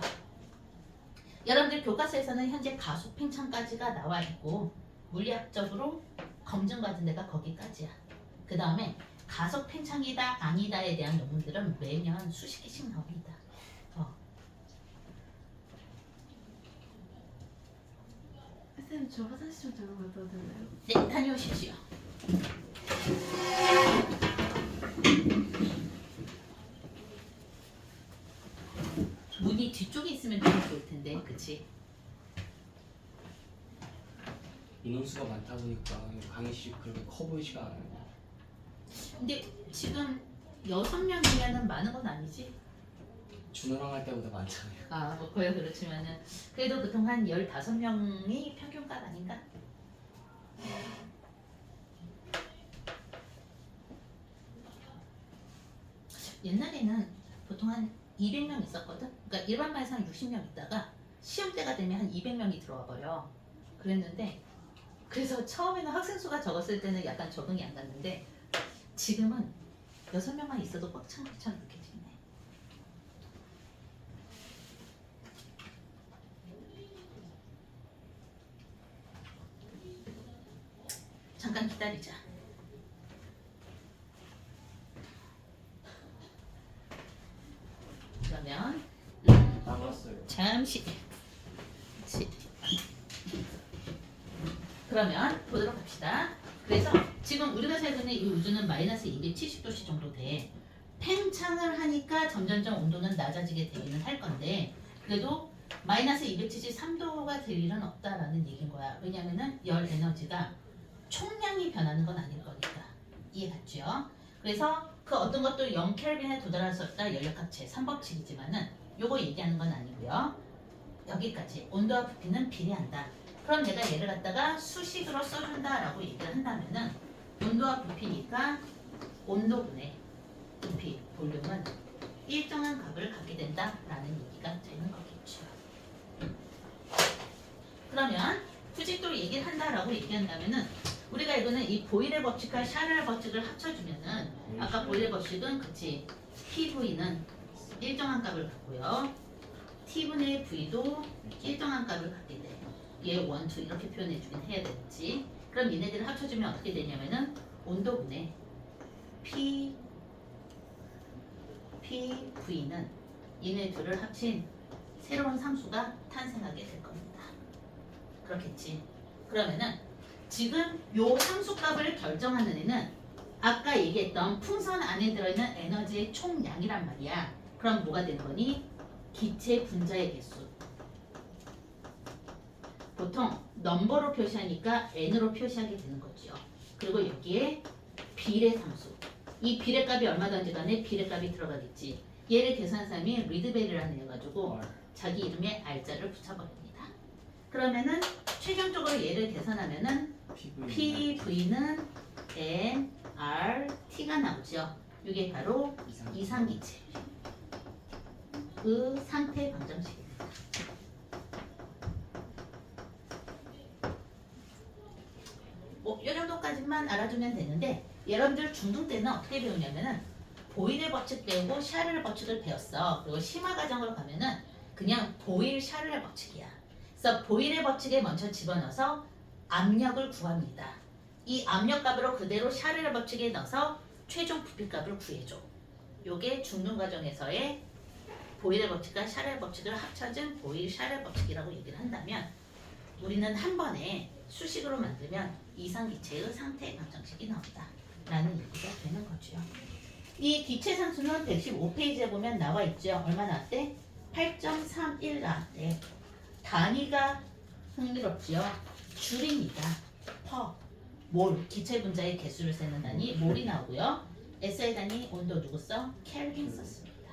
여러분들 교과서에서는 현재 가속 팽창까지가 나와 있고 물리학적으로 검증받은 데가 거기까지야. 그 다음에 가속 팽창이다 아니다에 대한 논문들은 매년 수십 개씩 나옵니다. 선생님 저 화장실 좀 잠깐 갔다 와도 되나요? 네, 다녀오십시오. 문이 뒤쪽에 있으면 좀 좋을 텐데, 그치? 인원수가 많다 보니까 강의실 그렇게 커 보이지가 않아요. 근데 지금 6명이면은 많은 건 아니지? 준호랑 할 때보다 많잖아요. 뭐 거의 그렇지만은 그래도 보통 한 15명이 평균값 아닌가? 옛날에는 보통 한 200명 있었거든? 그러니까 일반반에서 한 60명 있다가 시험 때가 되면 한 200명이 들어와 버려. 그랬는데 그래서 처음에는 학생 수가 적었을 때는 약간 적응이 안 갔는데 지금은 6명만 있어도 꽉찬 이렇게 되네. 잠깐 기다리자. 그러면 나갔어요. 잠시. 그러면 보도록 합시다. 그래서 지금 우리가 살고 있는 이 우주는 마이너스 270도씨 정도 돼. 팽창을 하니까 점점점 온도는 낮아지게 되기는 할 건데 그래도 마이너스 273도가 될 일은 없다라는 얘기인 거야. 왜냐면은 열 에너지가 총량이 변하는 건 아닐 거니까. 이해 갔죠? 그래서 그 어떤 것도 0켈빈에 도달할 수 없다 연력합체 3법칙이지만은 요거 얘기하는 건 아니고요. 여기까지 온도와 부피는 비례한다. 그럼 내가 얘를 갖다가 수식으로 써준다라고 얘기를 한다면은 온도와 부피니까 온도분의 부피, 볼륨은 일정한 값을 갖게 된다라는 얘기가 되는 거겠죠. 그러면 굳이 또 얘기를 한다라고 얘기한다면은 우리가 이거는 이 보일의 법칙과 샤넬 법칙을 합쳐주면은 아까 보일의 법칙은 그치 PV는 일정한 값을 갖고요. T분의 V도 일정한 값을 갖게 돼. 얘 1, 2 이렇게 표현해주긴 해야 되겠지. 그럼 얘네들을 합쳐주면 어떻게 되냐면은 온도분의 PV는 얘네 둘을 합친 새로운 상수가 탄생하게 될 겁니다. 그렇겠지. 그러면은 지금 요 상수값을 결정하는 애는 아까 얘기했던 풍선 안에 들어있는 에너지의 총량이란 말이야. 그럼 뭐가 되는 거니? 기체 분자의 개수. 보통 넘버로 표시하니까 n으로 표시하게 되는 거죠. 그리고 여기에 비례 상수. 이 비례값이 얼마든지 간에 비례값이 들어가겠지. 얘를 계산한 사람이 리드벨이라는 애 가지고 자기 이름에 R자를 붙여버립니다. 그러면은 최종적으로 얘를 계산하면은 PV는 nRT가 나오죠. 이게 바로 이상기체 그 상태 방정식입니다. 뭐, 이 정도까지만 알아주면 되는데 여러분들 중등 때는 어떻게 배우냐면은 보일의 법칙 배우고 샤를의 법칙을 배웠어. 그리고 심화 과정으로 가면은 그냥 보일 샤를의 법칙이야. 그래서 보일의 법칙에 먼저 집어넣어서 압력을 구합니다. 이 압력값으로 그대로 샤를의 법칙에 넣어서 최종 부피값을 구해줘. 요게 중등 과정에서의 보일의 법칙과 샤를의 법칙을 합쳐진 보일 샤를의 법칙이라고 얘기를 한다면 우리는 한 번에 수식으로 만들면 이상기체의 상태 방정식이 나온다 라는 얘기가 되는 거죠. 이 기체 상수는 115페이지에 보면 나와 있죠. 얼마 나왔대? 8.31 나왔대. 단위가 흥미롭죠. 줄입니다. 퍼, 몰, 기체 분자의 개수를 세는 단위 몰이 나오고요. SI 단위 온도 누구 써? 켈빈 썼습니다.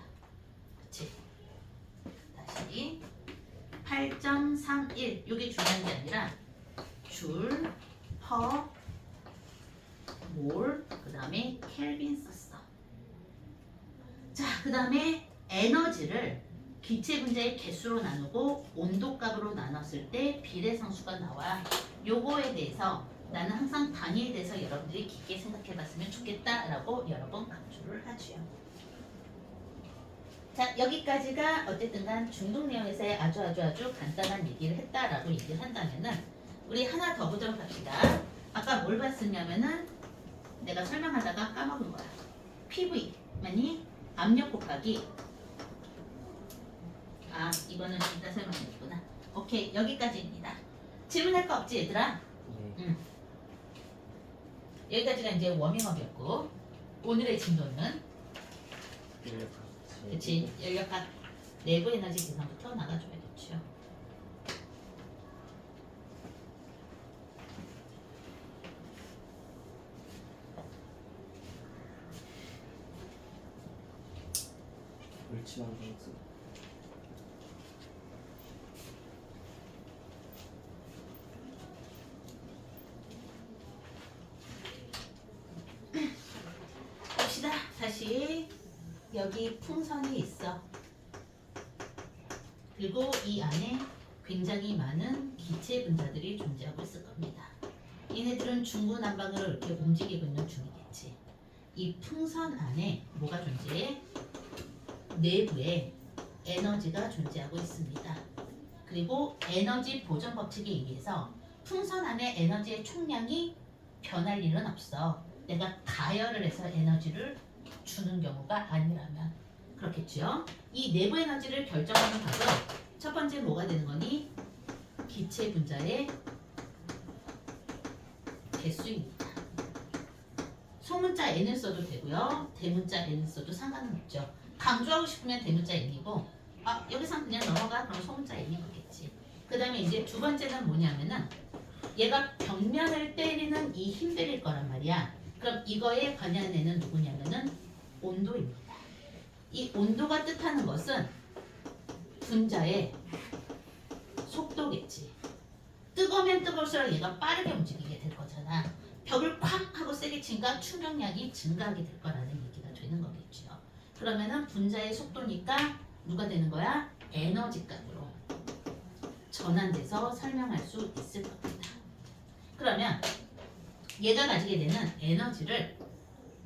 그치? 다시 8.31 이게 중요한 게 아니라 줄, 퍼, 몰, 그 다음에 켈빈 썼어. 자, 그 다음에 에너지를 기체 분자의 개수로 나누고 온도값으로 나눴을 때 비례상수가 나와. 요거에 대해서 나는 항상 단위에 대해서 여러분들이 깊게 생각해봤으면 좋겠다라고 여러 번 강조를 하죠. 자, 여기까지가 어쨌든 간 중등 내용에서의 아주 간단한 얘기를 했다라고 얘기를 한다면은 우리 하나 더 보도록 합시다. 아까 뭘 봤었냐면은 내가 설명하다가 까먹은 거야. PV만이 압력 곱하기 이거는 이따 설명해야겠구나. 오케이, 여기까지입니다. 질문할 거 없지 얘들아? 네. 여기까지가 이제 워밍업이었고 오늘의 진도는 그치 연력학 내부 에너지 계산부터 나가줘야겠죠. 멸치만 상수. 봅시다. 다시 여기 풍선이 있어. 그리고 이 안에 굉장히 많은 기체 분자들이 존재하고 있을 겁니다. 얘네들은 중구난방으로 이렇게 움직이고 있는 중이겠지. 이 풍선 안에 뭐가 존재해? 내부에 에너지가 존재하고 있습니다. 그리고 에너지 보존 법칙에 의해서 풍선 안에 에너지의 총량이 변할 일은 없어. 내가 가열을 해서 에너지를 주는 경우가 아니라면 그렇겠죠. 이 내부 에너지를 결정하는 값은 첫 번째 뭐가 되는 거니? 기체 분자의 개수입니다. 소문자 n을 써도 되고요. 대문자 n을 써도 상관은 없죠. 강조하고 싶으면 대문자 n이고 여기서 그냥 넘어가 그럼 소문자 n이 되겠지. 그 다음에 이제 두 번째는 뭐냐면은 얘가 벽면을 때리는 이 힘들일 거란 말이야. 그럼 이거에 관여한 애는 누구냐면은 온도입니다. 이 온도가 뜻하는 것은 분자의 속도겠지. 뜨거우면 뜨거울수록 얘가 빠르게 움직이게 될 거잖아. 벽을 쾅 하고 세게 치니까 충격량이 증가하게 될 거라는 얘기가 되는 거겠죠. 그러면은 분자의 속도니까 누가 되는 거야? 에너지 값으로 전환돼서 설명할 수 있을 겁니다. 그러면 얘가 가지게 되는 에너지를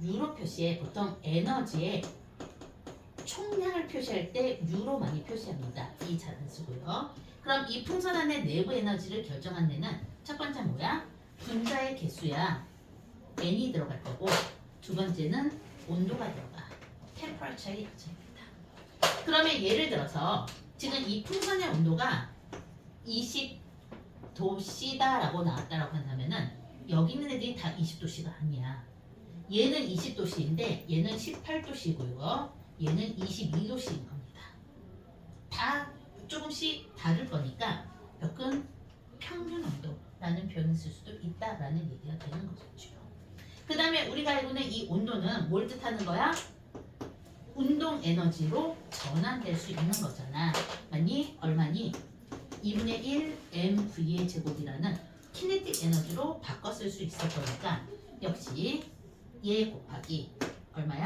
유로 표시에 보통 에너지의 총량을 표시할 때 유로 많이 표시합니다. 이 잘 안 쓰고요. 그럼 이 풍선 안의 내부 에너지를 결정한 데는 첫 번째 뭐야? 분자의 개수야. n이 들어갈 거고 두 번째는 온도가 들어가. 템퍼러처의 약자입니다. 그러면 예를 들어서 지금 이 풍선의 온도가 20도씨다라고 나왔다라고 한다면은 여기 있는 애들이 다 20도씨가 아니야. 얘는 20도씨인데 얘는 18도씨고요. 얘는 22도씨인 겁니다. 다 조금씩 다를 거니까 여튼 평균 온도라는 표현을 쓸 수도 있다라는 얘기가 되는 거죠. 그 다음에 우리가 알고 있는 이 온도는 뭘 뜻하는 거야? 운동 에너지로 전환될 수 있는 거잖아. 맞니? 얼마니? 2분의 1 mv의 제곱이라는 키네틱 에너지로 바꿔 쓸 수 있을 거니까 역시 얘 곱하기 얼마야?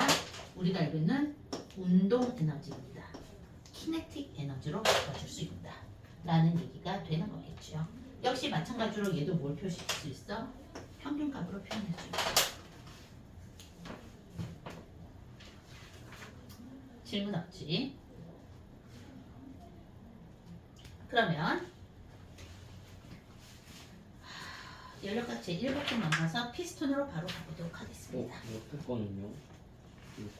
우리가 알고 있는 운동 에너지입니다. 키네틱 에너지로 바꿔줄 수 있다 라는 얘기가 되는 거겠죠. 역시 마찬가지로 얘도 뭘 표시할 수 있어? 평균값으로 표현할 수 있어. 질문 없지? 그러면 연료값 제1번쯤 넘어가서 피스톤으로 바로 가보도록 하겠습니다. 옆에 거는요? 이거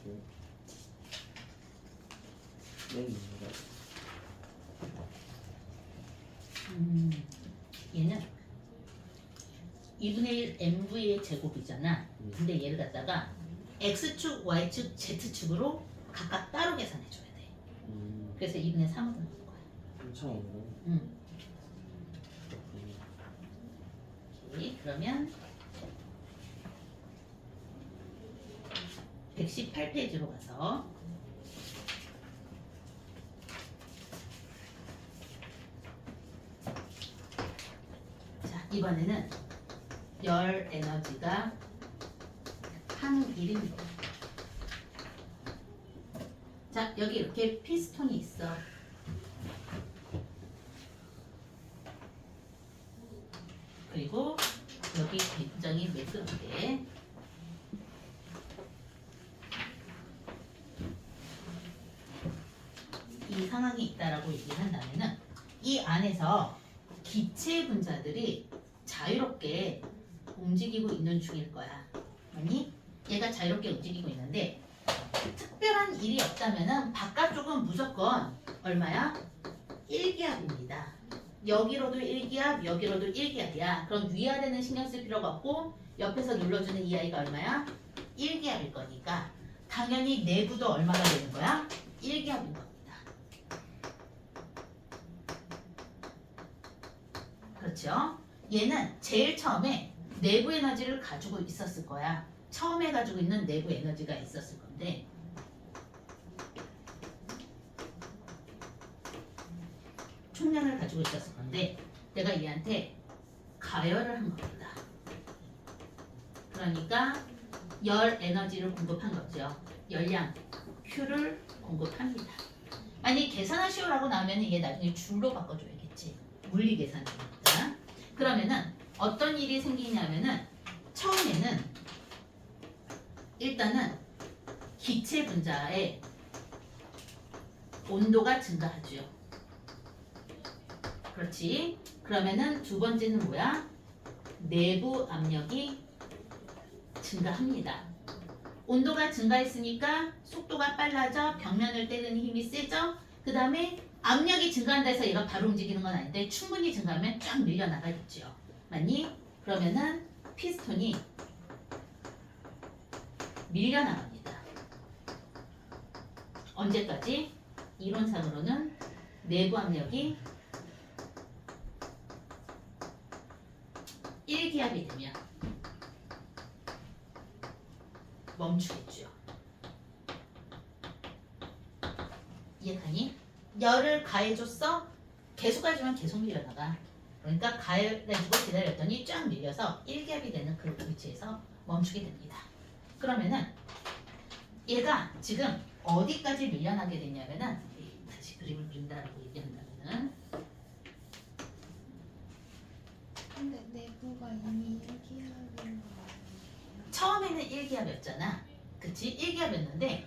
맨 얘는 2분의 1 mv의 제곱이잖아. 근데 얘를 갖다가 x축, y축, z축으로 각각 따로 계산해줘야 돼. 그래서 2분의 3으로 넣을 거야. 괜찮은 거. 오케이, 그러면 118페이지로 가서 자, 이번에는 열 에너지가 한 1인분. 자, 여기 이렇게 피스톤이 있어. 그리고 여기 굉장히 매끄럽게 이 상황이 있다라고 얘기를 한다면은 이 안에서 기체 분자들이 자유롭게 움직이고 있는 중일 거야. 아니? 얘가 자유롭게 움직이고 있는데 특별한 일이 없다면은 바깥쪽은 무조건 얼마야? 1기압입니다. 여기로도 1기압, 여기로도 1기압이야. 그럼 위아래는 신경 쓸 필요가 없고 옆에서 눌러주는 이 아이가 얼마야? 1기압일 거니까 당연히 내부도 얼마가 되는 거야? 1기압인 겁니다. 그렇죠? 얘는 제일 처음에 내부 에너지를 가지고 있었을 거야. 처음에 가지고 있는 내부 에너지가 있었을 건데 총량을 가지고 있었을 건데 내가 얘한테 가열을 한 겁니다. 그러니까 열 에너지를 공급한 거죠. 열량 Q를 공급합니다. 아니 계산하시오라고 나오면 이게 나중에 줄로 바꿔줘야겠지. 물리 계산이니까. 그러면은 어떤 일이 생기냐면은 처음에는 일단은 기체 분자의 온도가 증가하죠. 그렇지. 그러면은 두 번째는 뭐야? 내부 압력이 증가합니다. 온도가 증가했으니까 속도가 빨라져. 벽면을 때리는 힘이 세죠. 그 다음에 압력이 증가한다 해서 얘가 바로 움직이는 건 아닌데 충분히 증가하면 쫙 밀려나가겠죠. 맞니? 그러면은 피스톤이 밀려나갑니다. 언제까지? 이론상으로는 내부 압력이 1기압이 되면 멈추겠죠. 이해가니? 열을 가해줬어? 계속 가해주면 계속 밀려나가. 그러니까 가해주고 기다렸더니 쫙 밀려서 1기압이 되는 그 위치에서 멈추게 됩니다. 그러면은 얘가 지금 어디까지 밀려나게 됐냐면은 다시 그림을 그린다라고 얘기한다면은 근데 내부가 이미 일기압인 거 처음에는 1기압이었잖아. 그치? 1기압이었는데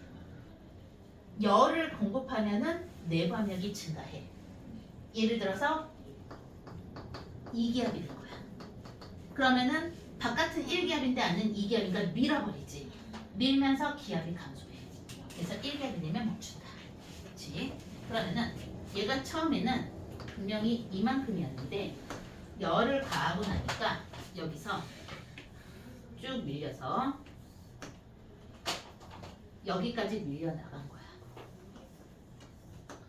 열을 공급하면은 내부 압력이 증가해. 예를 들어서 2기압이 된 거야. 그러면은 바깥은 1기압인데 안은 2기압이니까 밀어버리지. 밀면서 기압이 감소해. 그래서 1기압이 되면 멈춘다. 그치? 그러면은 얘가 처음에는 분명히 이만큼이었는데 열을 가하고 나니까 여기서 쭉 밀려서 여기까지 밀려나간 거야.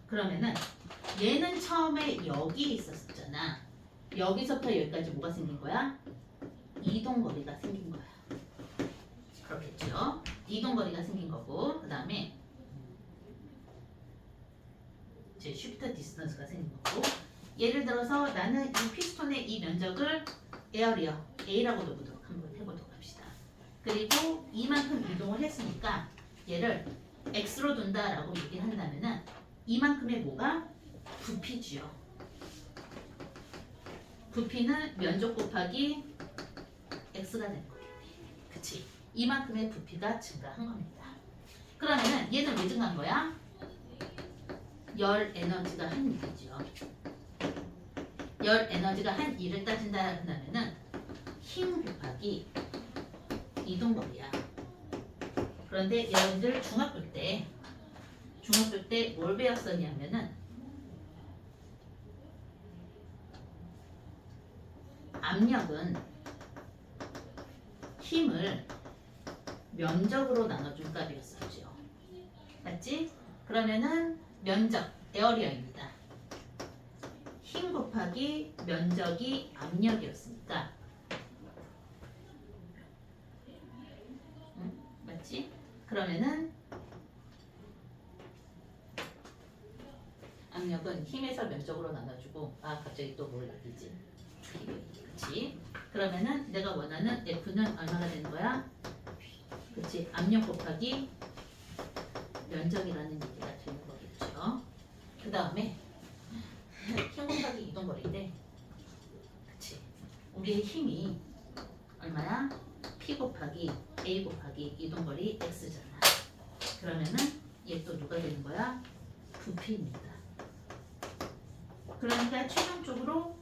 그러면은 얘는 처음에 여기 있었잖아. 여기서부터 여기까지 뭐가 생긴 거야? 이동거리가 생긴 거야. 그렇겠죠? 이동거리가 생긴 거고 그 다음에 이제 쉬프트 디스턴스가 생긴 거고 예를 들어서 나는 이 피스톤의 이 면적을 에어리어 A라고도 한번 해보도록 합시다. 그리고 이만큼 이동을 했으니까 얘를 X로 둔다라고 얘기를 한다면은 이만큼의 뭐가? 부피지요. 부피는 면적 곱하기 X가 되는 거겠네. 그치? 이만큼의 부피가 증가한 겁니다. 그러면은 얘는 왜 증가한 거야? 열 에너지가 한 일이죠. 열 에너지가 한 일을 따진다 한다면은 힘 곱하기 이동거리야. 그런데 여러분들 중학교 때 뭘 배웠었냐면은 압력은 힘을 면적으로 나눠준 값이었었죠. 맞지? 그러면은 면적, 에어리어입니다. 힘 곱하기 면적이 압력이었으니까 맞지? 그러면은 압력은 힘에서 면적으로 나눠주고 갑자기 또 뭘 나뉘지? 그치? 그러면은 내가 원하는 F는 얼마가 되는 거야? 그치? 압력 곱하기 면적이라는 얘기가 되는 거겠죠. 그 다음에 힘 곱하기 이동거리인데 그치? 우리의 힘이 얼마야? P 곱하기 A 곱하기 이동거리 X잖아. 그러면은 얘 또 누가 되는 거야? 부피입니다. 그러니까 최종적으로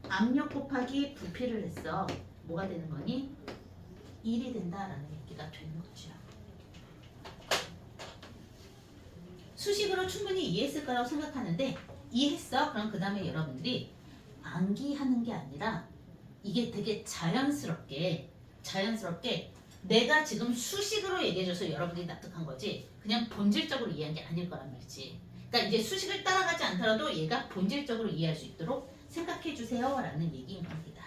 압력 곱하기 부피를 했어. 뭐가 되는 거니? 1이 된다라는 얘기가 되는 거죠. 수식으로 충분히 이해했을 거라고 생각하는데 이해했어? 그럼 그 다음에 여러분들이 암기하는 게 아니라 이게 되게 자연스럽게 내가 지금 수식으로 얘기해줘서 여러분들이 납득한 거지 그냥 본질적으로 이해한 게 아닐 거란 말이지. 그러니까 이제 수식을 따라가지 않더라도 얘가 본질적으로 이해할 수 있도록 생각해 주세요 라는 얘기인 겁니다.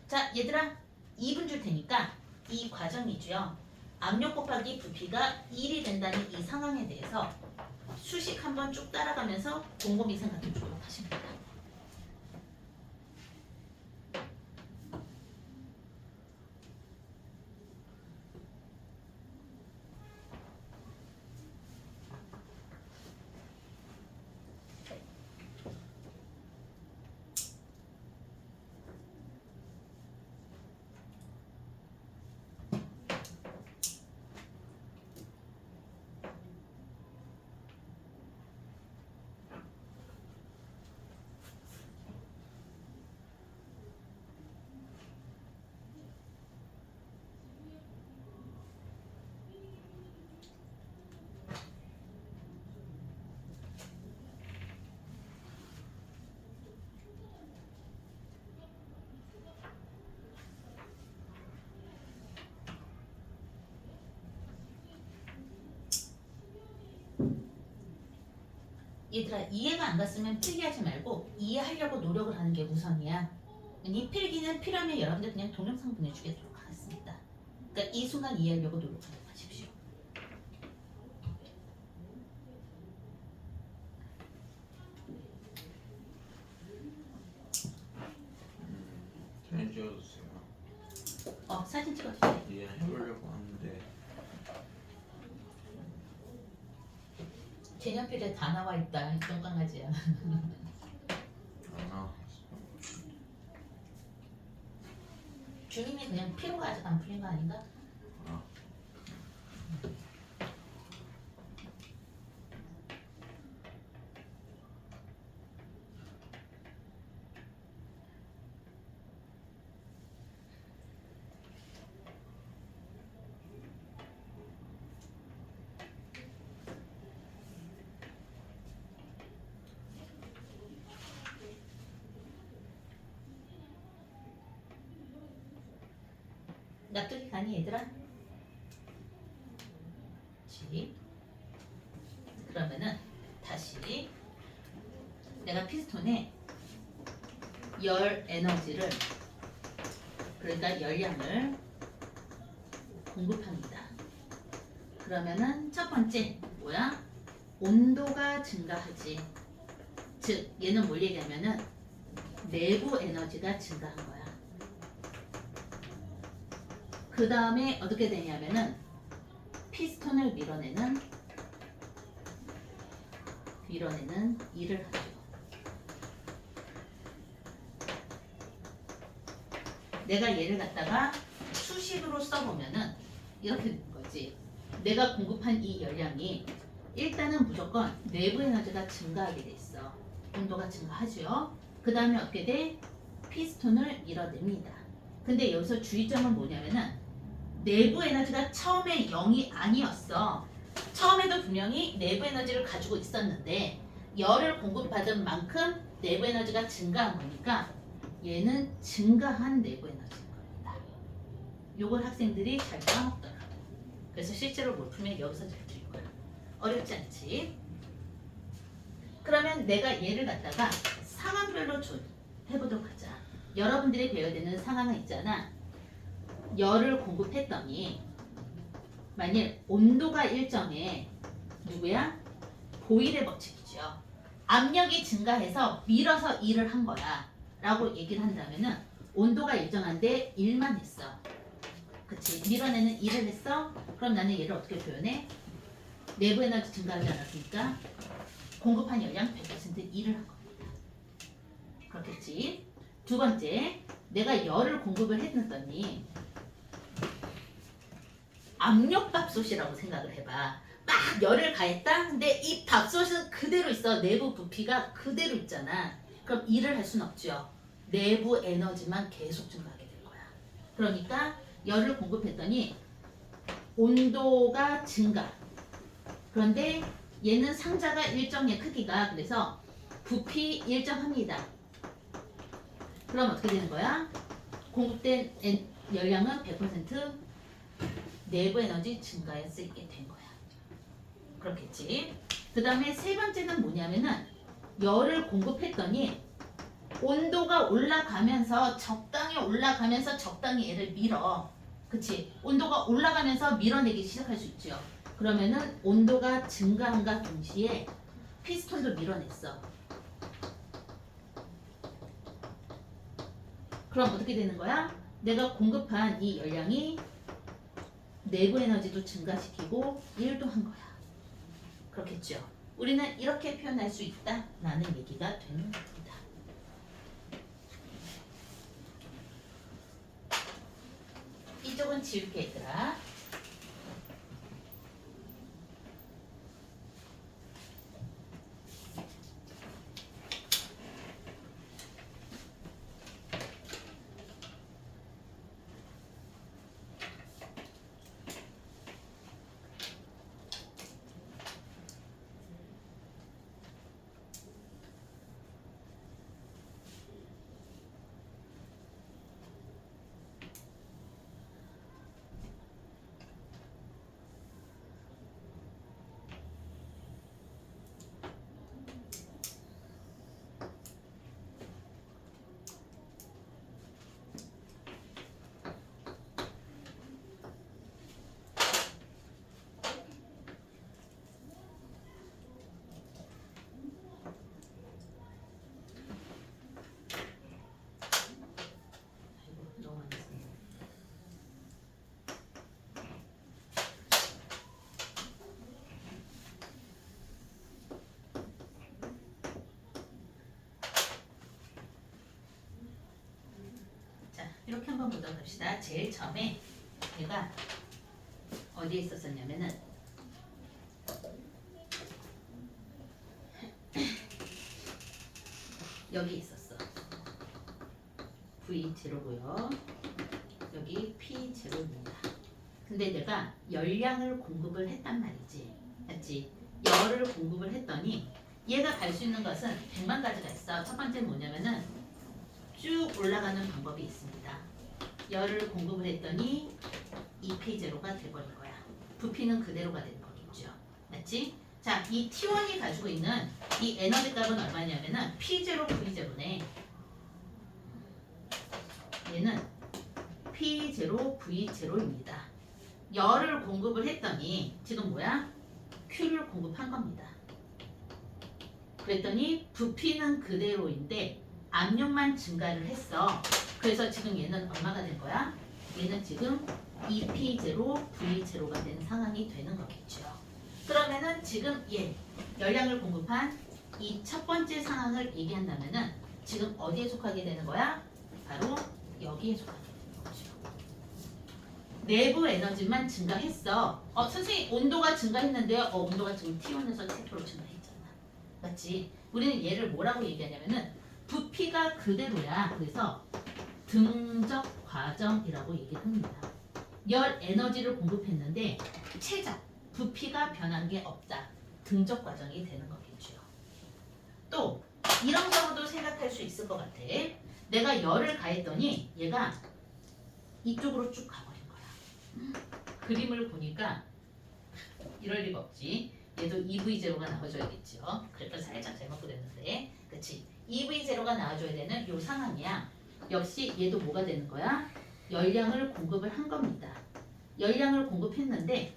자 얘들아 2분 줄 테니까 이 과정이죠. 압력 곱하기 부피가 1이 된다는 이 상황에 대해서 수식 한번 쭉 따라가면서 곰곰이 생각해 주도록 하십니다. 얘들아 이해가 안 갔으면 필기하지 말고 이해하려고 노력을 하는 게 우선이야. 이 필기는 필요하면 여러분들 그냥 동영상 보내주도록 하겠습니다. 그러니까 이 순간 이해하려고 노력하도록 하십시오. 사진 찍어주세요. 사진 찍어주세요. 이해해보려고 하는데 개념필에 다 나와 있다. 이런 강아지야. 안 나왔어. 주님이 그냥 피로가 아직 안 풀린 거 아닌가? 아. 납득이 가니 얘들아? 그렇지. 그러면은 다시 내가 피스톤에 열 에너지를 그러니까 열량을 공급합니다. 그러면은 첫 번째 뭐야? 온도가 증가하지. 즉 얘는 뭘 얘기하면은 내부 에너지가 증가한 거야. 그 다음에 어떻게 되냐면은 피스톤을 밀어내는 일을 하죠. 내가 얘를 갖다가 수식으로 써보면은 이렇게 되는 거지. 내가 공급한 이 열량이 일단은 무조건 내부 에너지가 증가하게 돼 있어. 온도가 증가하죠. 그 다음에 어떻게 돼? 피스톤을 밀어냅니다. 근데 여기서 주의점은 뭐냐면은 내부 에너지가 처음에 0이 아니었어. 처음에도 분명히 내부 에너지를 가지고 있었는데 열을 공급받은 만큼 내부 에너지가 증가한 거니까 얘는 증가한 내부 에너지인 겁니다. 요걸 학생들이 잘 까먹더라고. 그래서 실제로 못 풀면 여기서 잘 풀릴 거야. 어렵지 않지? 그러면 내가 얘를 갖다가 상황별로 해보도록 하자. 여러분들이 배워야 되는 상황은 있잖아. 열을 공급했더니 만일 온도가 일정해 누구야? 보일의 법칙이죠. 압력이 증가해서 밀어서 일을 한 거야 라고 얘기를 한다면은 온도가 일정한데 일만 했어. 그치? 밀어내는 일을 했어? 그럼 나는 얘를 어떻게 표현해? 내부 에너지 증가하지 않았으니까 공급한 열량 100% 일을 한 겁니다. 그렇겠지? 두 번째, 내가 열을 공급을 했더니 압력밥솥이라고 생각을 해봐. 막 열을 가했다? 근데 이 밥솥은 그대로 있어. 내부 부피가 그대로 있잖아. 그럼 일을 할 수는 없죠. 내부 에너지만 계속 증가하게 될 거야. 그러니까 열을 공급했더니 온도가 증가. 그런데 얘는 상자가 일정의 크기가 그래서 부피 일정합니다. 그럼 어떻게 되는 거야? 공급된 열량은 100% 내부 에너지 증가에 쓰이게 된 거야. 그렇겠지? 그 다음에 세 번째는 뭐냐면은 열을 공급했더니 온도가 올라가면서 적당히 얘를 밀어. 그치? 온도가 올라가면서 밀어내기 시작할 수 있죠. 그러면은 온도가 증가함과 동시에 피스톤도 밀어냈어. 그럼 어떻게 되는 거야? 내가 공급한 이 열량이 내부 에너지도 증가시키고 일도 한 거야. 그렇겠죠? 우리는 이렇게 표현할 수 있다라는 얘기가 되는 겁니다. 이쪽은 지울게 얘들아. 이렇게 한번 보도록 합시다. 제일 처음에 얘가 어디에 있었었냐면은 여기 있었어. V0고요. 여기 P0입니다. 근데 내가 열량을 공급을 했단 말이지. 맞지? 열을 공급을 했더니 얘가 갈 수 있는 것은 100만 가지가 있어. 첫 번째는 뭐냐면은 쭉 올라가는 방법이 있습니다. 열을 공급을 했더니 EP0가 돼버린 거야. 부피는 그대로가 되는 거겠죠. 맞지? 자, 이 T1이 가지고 있는 이 에너지 값은 얼마냐면은 P0, V0네. 얘는 P0, V0입니다. 열을 공급을 했더니 지금 뭐야? Q를 공급한 겁니다. 그랬더니 부피는 그대로인데 압력만 증가를 했어. 그래서 지금 얘는 얼마가 된 거야? 얘는 지금 EP0, V0가 된 상황이 되는 거겠죠. 그러면은 지금 얘 열량을 공급한 이 첫 번째 상황을 얘기한다면은 지금 어디에 속하게 되는 거야? 바로 여기에 속하게 되는 거죠. 내부 에너지만 증가했어. 선생님 온도가 증가했는데요. 온도가 지금 T1에서 T2로 증가했잖아. 맞지? 우리는 얘를 뭐라고 얘기하냐면은 부피가 그대로야. 그래서 등적 과정이라고 얘기합니다. 열 에너지를 공급했는데 최적 부피가 변한 게 없다. 등적 과정이 되는 거겠죠. 또 이런 경우도 생각할 수 있을 것 같아. 내가 열을 가했더니 얘가 이쪽으로 쭉 가버린 거야. 그림을 보니까 이럴 리가 없지. 얘도 EV0가 나와줘야겠죠. 그래서 살짝 잘못 그렸는데, 그치? EV0가 나와줘야 되는 요 상황이야. 역시 얘도 뭐가 되는 거야? 열량을 공급을 한 겁니다. 열량을 공급했는데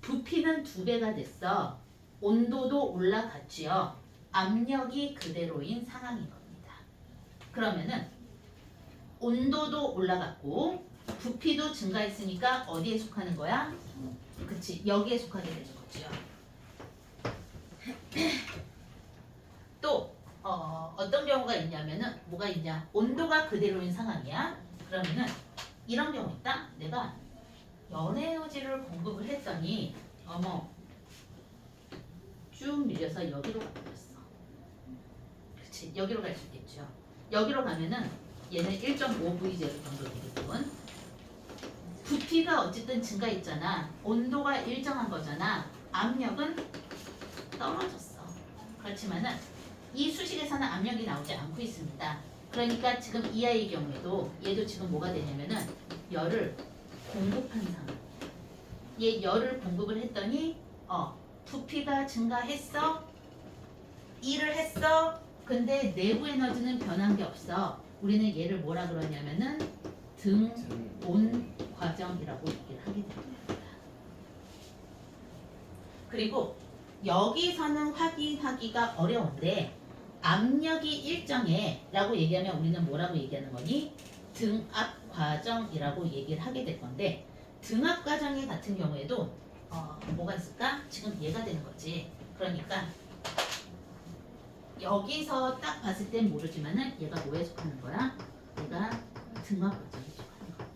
부피는 2배가 됐어. 온도도 올라갔지요. 압력이 그대로인 상황인 겁니다. 그러면은 온도도 올라갔고 부피도 증가했으니까 어디에 속하는 거야? 그치, 여기에 속하게 되는 거죠. 또 어떤 경우가 있냐면은 뭐가 있냐? 온도가 그대로인 상황이야. 그러면은 이런 경우 있다. 내가 연에너지를 공급을 했더니 쭉 밀려서 여기로 가버렸어. 그치, 여기로 갈 수 있겠죠. 여기로 가면은 얘는 1.5V0 정도 되겠군. 부피가 어쨌든 증가했잖아. 온도가 일정한 거잖아. 압력은 떨어졌어. 그렇지만은 이 수식에서는 압력이 나오지 않고 있습니다. 그러니까 지금 이 아이의 경우에도 얘도 지금 뭐가 되냐면은 열을 공급한 상황. 얘 열을 공급을 했더니 부피가 증가했어. 일을 했어. 근데 내부 에너지는 변한 게 없어. 우리는 얘를 뭐라 그러냐면은 등온 과정이라고 얘기를 하게 됩니다. 그리고 여기서는 확인하기가 어려운데 압력이 일정해 라고 얘기하면 우리는 뭐라고 얘기하는 거니? 등압 과정이라고 얘기를 하게 될 건데, 등압 과정이 같은 경우에도 뭐가 있을까? 지금 얘가 되는 거지. 그러니까 여기서 딱 봤을 땐 모르지만은 얘가 뭐에 속하는 거야? 얘가 등압 과정에 속하는 거야.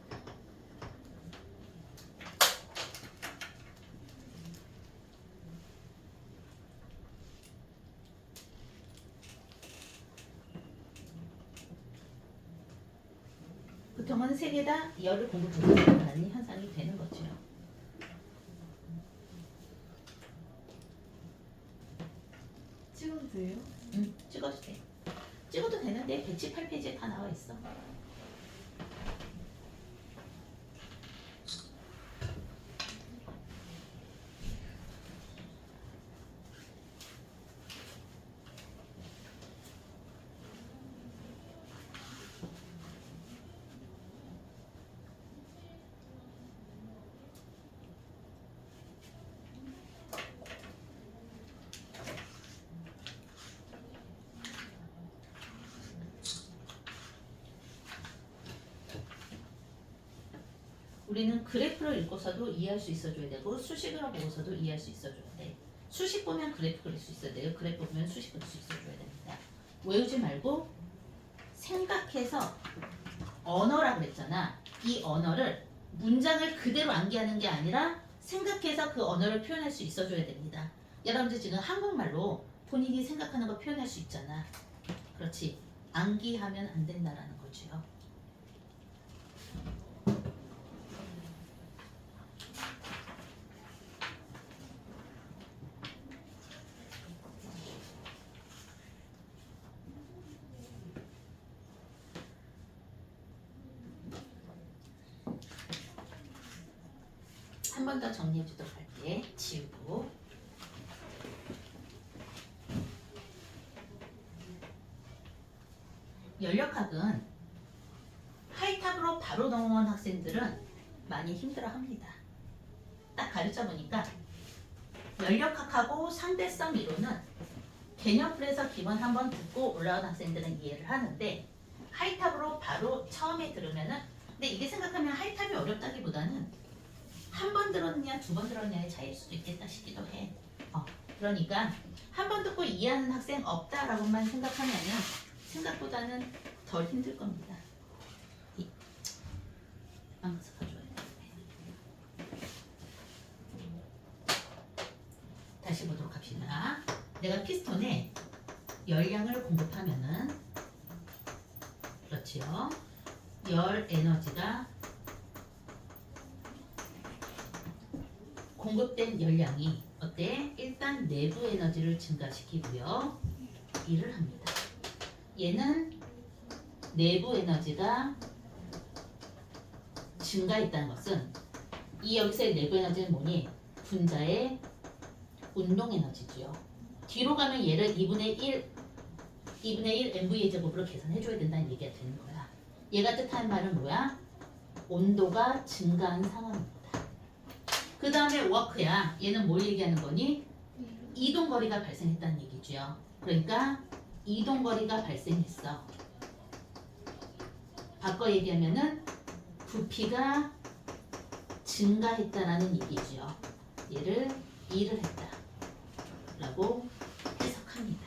보통은 세 개 다 열을 공급하는 현상이 되는 거죠. 찍어도 돼요? 찍어도 돼. 찍어도 되는데 118페이지에 다 나와 있어. 우리는 그래프를 읽고서도 이해할 수 있어줘야 되고 수식으로 보고서도 이해할 수 있어줘야 돼. 수식 보면 그래프 그릴 수 있어야 돼요. 그래프 보면 수식 그릴 수 있어줘야 됩니다. 외우지 말고 생각해서 언어라고 그랬잖아. 이 언어를 문장을 그대로 암기하는 게 아니라 생각해서 그 언어를 표현할 수 있어줘야 됩니다. 여러분들 지금 한국말로 본인이 생각하는 거 표현할 수 있잖아. 그렇지. 암기하면 안 된다라는 거지요. 한 번 더 정리해 주도록 할게. 지우고. 연력학은 하이탑으로 바로 넘어온 학생들은 많이 힘들어합니다. 딱 가르쳐 보니까 연력학하고 상대성 이론은 개념풀에서 기본 한번 듣고 올라온 학생들은 이해를 하는데 하이탑으로 바로 처음에 들으면은 근데 이게 생각하면 하이탑이 어렵다기보다는 한 번 들었냐 두 번 들었냐의 차이일 수도 있겠다 싶기도 해. 그러니까 한 번 듣고 이해하는 학생 없다라고만 생각하면은 생각보다는 덜 힘들 겁니다. 안가서 가져와야 돼. 다시 보도록 합시다. 내가 피스톤에 열량을 공급하면은 그렇지요. 열 에너지가 공급된 열량이 어때? 일단 내부 에너지를 증가시키고요. 일을 합니다. 얘는 내부 에너지가 증가했다는 것은 이 여기서의 내부 에너지는 뭐니? 분자의 운동 에너지지요. 뒤로 가면 얘를 2분의 1 mv의 제곱으로 계산해줘야 된다는 얘기가 되는 거야. 얘가 뜻하는 말은 뭐야? 온도가 증가한 상황입니다. 그 다음에 워크야. 얘는 뭘 얘기하는 거니? 이동거리가 발생했다는 얘기죠. 그러니까 이동거리가 발생했어. 바꿔 얘기하면은 부피가 증가했다라는 얘기죠. 얘를 일을 했다 라고 해석합니다.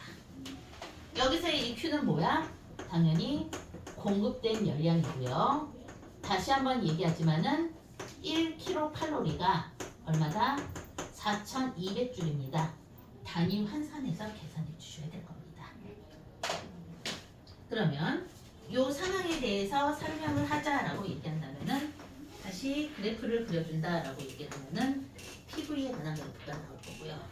여기서의 이 Q는 뭐야? 당연히 공급된 열량이고요. 다시 한번 얘기하지만은 1kcal가 얼마다? 4200줄입니다. 단위 환산해서 계산해 주셔야 될 겁니다. 그러면 이 상황에 대해서 설명을 하자라고 얘기한다면은 다시 그래프를 그려준다라고 얘기를 하면은 PV에 관한 그래프가 나올 거고요.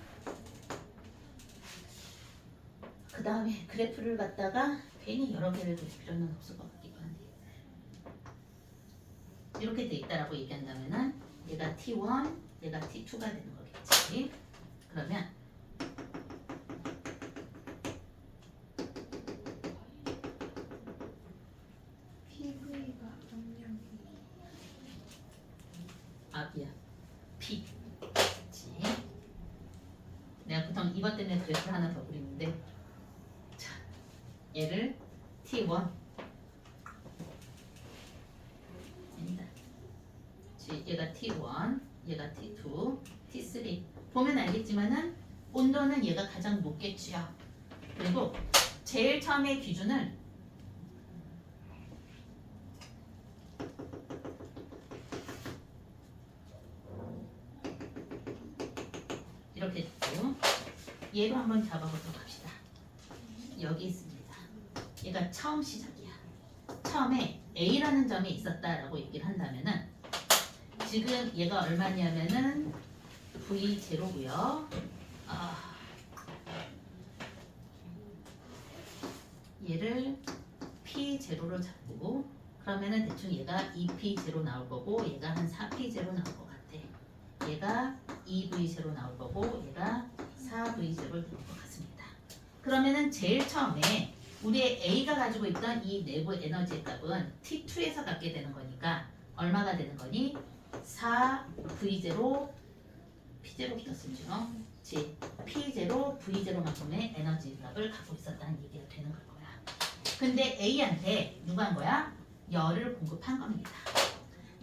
그 다음에 그래프를 갖다가 괜히 여러 개를 그릴 필요는 없을 것 같기도 하네. 이렇게 돼 있다라고 얘기한다면은 얘가 T1, 얘가 T2가 되는 거겠지. 그러면 PV가 압력이 압이야. P. 그치? 내가 보통 이것 때문에 그래프를 하나 더 그리는데 자, 얘를 T1 아니다. 얘가 T1, 얘가 T2, T3 보면 알겠지만은 온도는 얘가 가장 높겠지요. 그리고 제일 처음에 기준을 이렇게 했고 얘로 한번 잡아보도록 합시다. 여기 있습니다. 얘가 처음 시작이야. 처음에 A라는 점이 있었다라고 얘기를 한다면은 지금 얘가 얼마냐면은 V0고요. 얘를 P0로 잡고 그러면은 대충 얘가 2P0 나올 거고 얘가 한 4P0 나올 것 같아. 얘가 2V0 나올 거고 얘가 4V0 나올 것 같습니다. 그러면은 제일 처음에 우리의 A가 가지고 있던 이 내부 에너지의 값은 T2에서 갖게 되는 거니까 얼마가 되는 거니? 4V0 P0부터 쓰죠. 즉 P0 V0만큼의 에너지 값을 갖고 있었다는 얘기가 되는 걸 거야. 근데 A한테 누가 한 거야? 열을 공급한 겁니다.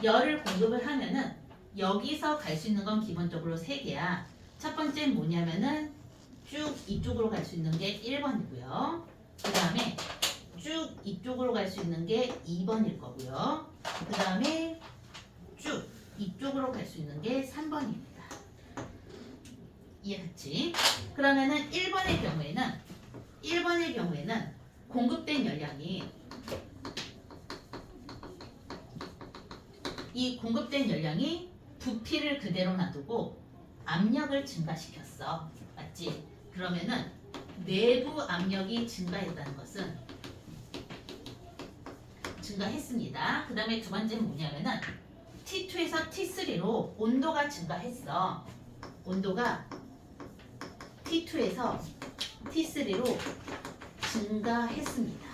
열을 공급을 하면은 여기서 갈 수 있는 건 기본적으로 3개야. 첫 번째 뭐냐면은 쭉 이쪽으로 갈 수 있는 게 1번이고요. 그 다음에 쭉 이쪽으로 갈 수 있는 게 2번일 거고요. 그 다음에 쭉 이쪽으로 갈 수 있는 게 3번입니다. 이해했지? 그러면은 1번의 경우에는 공급된 열량이 이 공급된 열량이 부피를 그대로 놔두고 압력을 증가시켰어. 맞지? 그러면은 내부 압력이 증가했다는 것은 증가했습니다. 그 다음에 두 번째는 뭐냐면은 T2에서 T3로 온도가 증가했어. 온도가 T2에서 T3로 증가했습니다.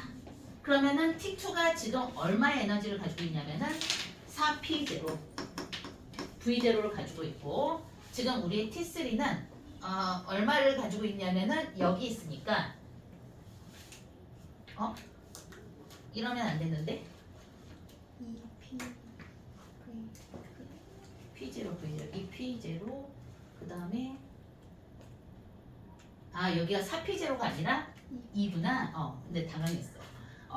그러면은 T2가 지금 얼마의 에너지를 가지고 있냐면은 4P0, V0를 가지고 있고 지금 우리 T3는 얼마를 가지고 있냐면은 여기 있으니까 이러면 안 되는데 P0, V0, 이 P0 그 다음에 여기가 4P0가 아니라 2구나. 근데 당황했어.